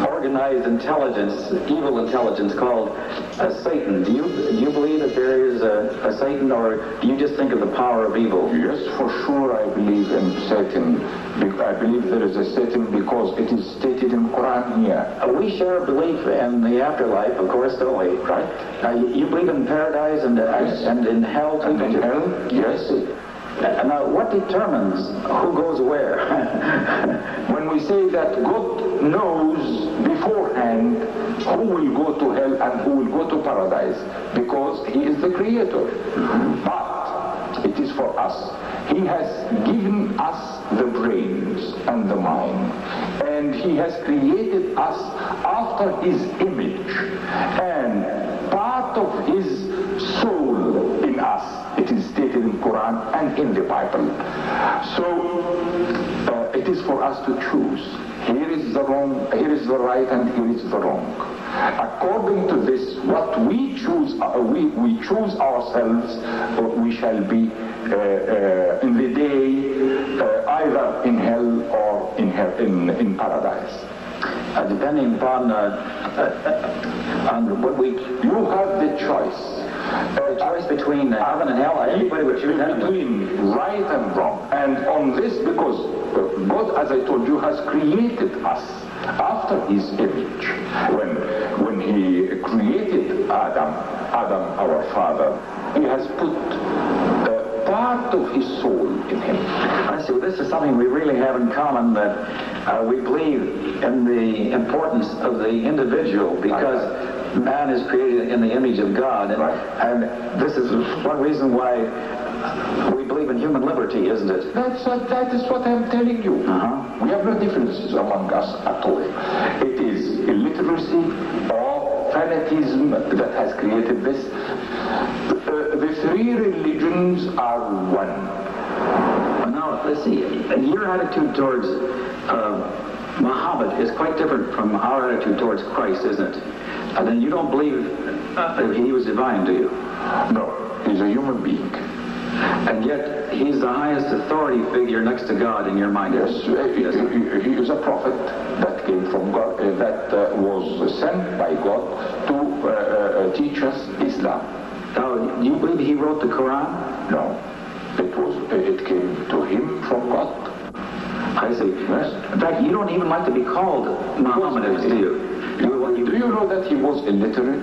[SPEAKER 16] organized intelligence, evil intelligence called Satan. Do you believe that there is a Satan, or do you just think of the power of evil?
[SPEAKER 4] Yes, for sure I believe in Satan. I believe there is a Satan because it is stated in Quran here.
[SPEAKER 16] We share a belief in the afterlife, of course, don't we?
[SPEAKER 4] Right.
[SPEAKER 16] You believe in paradise and in hell too?
[SPEAKER 4] And in hell, yes.
[SPEAKER 16] Now, what determines who goes where?
[SPEAKER 4] When we say that God knows beforehand who will go to hell and who will go to paradise, because He is the Creator. But it is for us. He has given us the brains and the mind, and He has created us after His image, and part of His soul in us. It is stated in Quran and in the Bible. So it is for us to choose. Here is the wrong, here is the right, and here is the wrong. According to this, what we choose, we choose ourselves. We shall be in the day either in hell or in paradise.
[SPEAKER 16] Depending upon on what we...
[SPEAKER 4] You have the choice.
[SPEAKER 16] The choice between heaven and hell. Everybody would choose
[SPEAKER 4] between right and wrong. And on this, because God, as I told you, has created us after His image. When He created Adam, our father, He has put part of His soul in him.
[SPEAKER 16] I see. Well, this is something we really have in common, that we believe in the importance of the individual, because man is created in the image of God, and this is one reason why we believe in human liberty, isn't it?
[SPEAKER 4] That is what I'm telling you. We have no differences among us at all. It is illiteracy or fanatism that has created this. The three religions are one.
[SPEAKER 16] Now, let's see. Your attitude towards Muhammad is quite different from our attitude towards Christ, isn't it? And then you don't believe that He was divine, do you?
[SPEAKER 4] No, He's a human being.
[SPEAKER 16] And yet, He's the highest authority figure next to God in your mind.
[SPEAKER 4] Yes, he is a prophet that came from God, that was sent by God to teach us Islam.
[SPEAKER 16] Now, do you believe He wrote the Quran?
[SPEAKER 4] No, it came to him from God.
[SPEAKER 16] I see. Yes. In fact, you don't even like to be called Muhammad, do you?
[SPEAKER 4] Do you know that he was illiterate?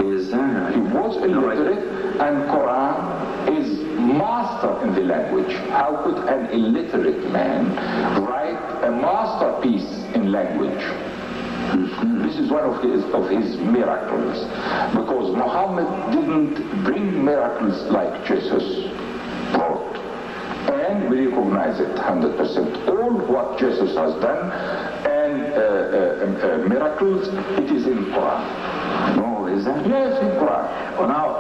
[SPEAKER 16] Is that right?
[SPEAKER 4] He was illiterate, and Quran is master in the language. How could an illiterate man write a masterpiece in language? This is one of his miracles, because Muhammad didn't bring miracles like Jesus brought. And we recognize it 100%. All what Jesus has done and miracles, it is in Quran.
[SPEAKER 16] Oh, is that?
[SPEAKER 4] Yes, in Quran.
[SPEAKER 16] Well, now,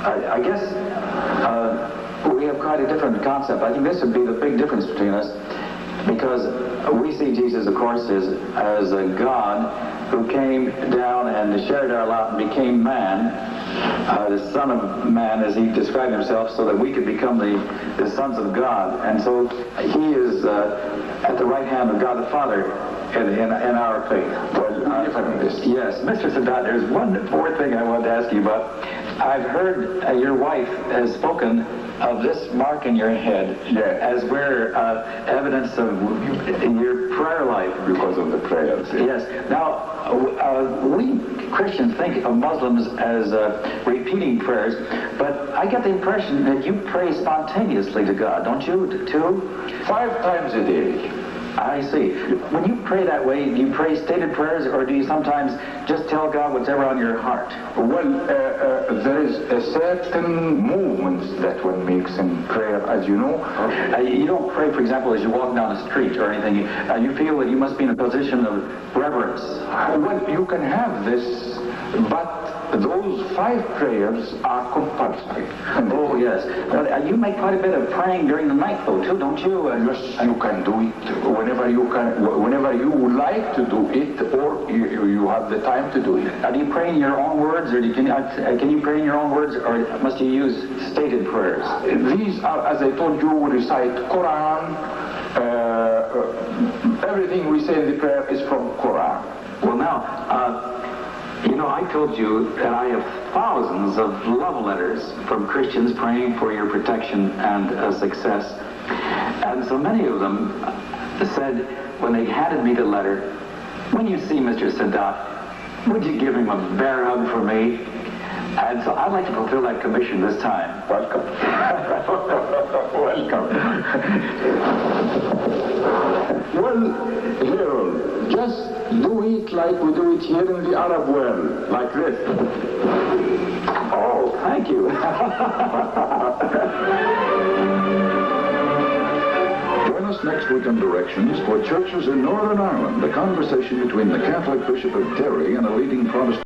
[SPEAKER 16] I guess we have quite a different concept. I think this would be the big difference between us, because we see Jesus, of course, as a God who came down and shared our lot and became man, the Son of Man, as He described Himself, so that we could become the sons of God. And so He is at the right hand of God the Father in our faith. Yes, Mr. Sadat, there's one more thing I wanted to ask you about. I've heard your wife has spoken of this mark in your head as where evidence of your prayer life.
[SPEAKER 4] Because of the prayers.
[SPEAKER 16] Yes. Now, we Christians think of Muslims as repeating prayers, but I get the impression that you pray spontaneously to God, don't you, too?
[SPEAKER 4] 5 times a day.
[SPEAKER 16] I see. When you pray that way, do you pray stated prayers, or do you sometimes just tell God whatever on your heart?
[SPEAKER 4] Well, there is a certain movements that one makes in prayer, as you know.
[SPEAKER 16] You don't pray, for example, as you walk down the street or anything. You feel that you must be in a position of reverence.
[SPEAKER 4] Well, you can have this, but those 5 prayers are compulsory.
[SPEAKER 16] Oh, yes. You make quite a bit of praying during the night, though, too, don't you?
[SPEAKER 4] Yes, you can do it whenever you would like to do it, or you have the time to do it.
[SPEAKER 16] Do you pray in your own words, or can you pray in your own words, or must you use stated prayers?
[SPEAKER 4] These are, as I told you, we recite Quran. Everything we say in the prayer is from Quran.
[SPEAKER 16] Well, now, I told you that I have thousands of love letters from Christians praying for your protection and success. And so many of them said, when they handed me the letter, when you see Mr. Sadat, would you give him a bear hug for me? And so I'd like to fulfill that commission this time.
[SPEAKER 4] Welcome. Welcome. Well, Harold, just do it like we do it here in the Arab world, like this.
[SPEAKER 16] Oh, thank you.
[SPEAKER 14] Join us next week on Directions for Churches in Northern Ireland, a conversation between the Catholic Bishop of Derry and a leading Protestant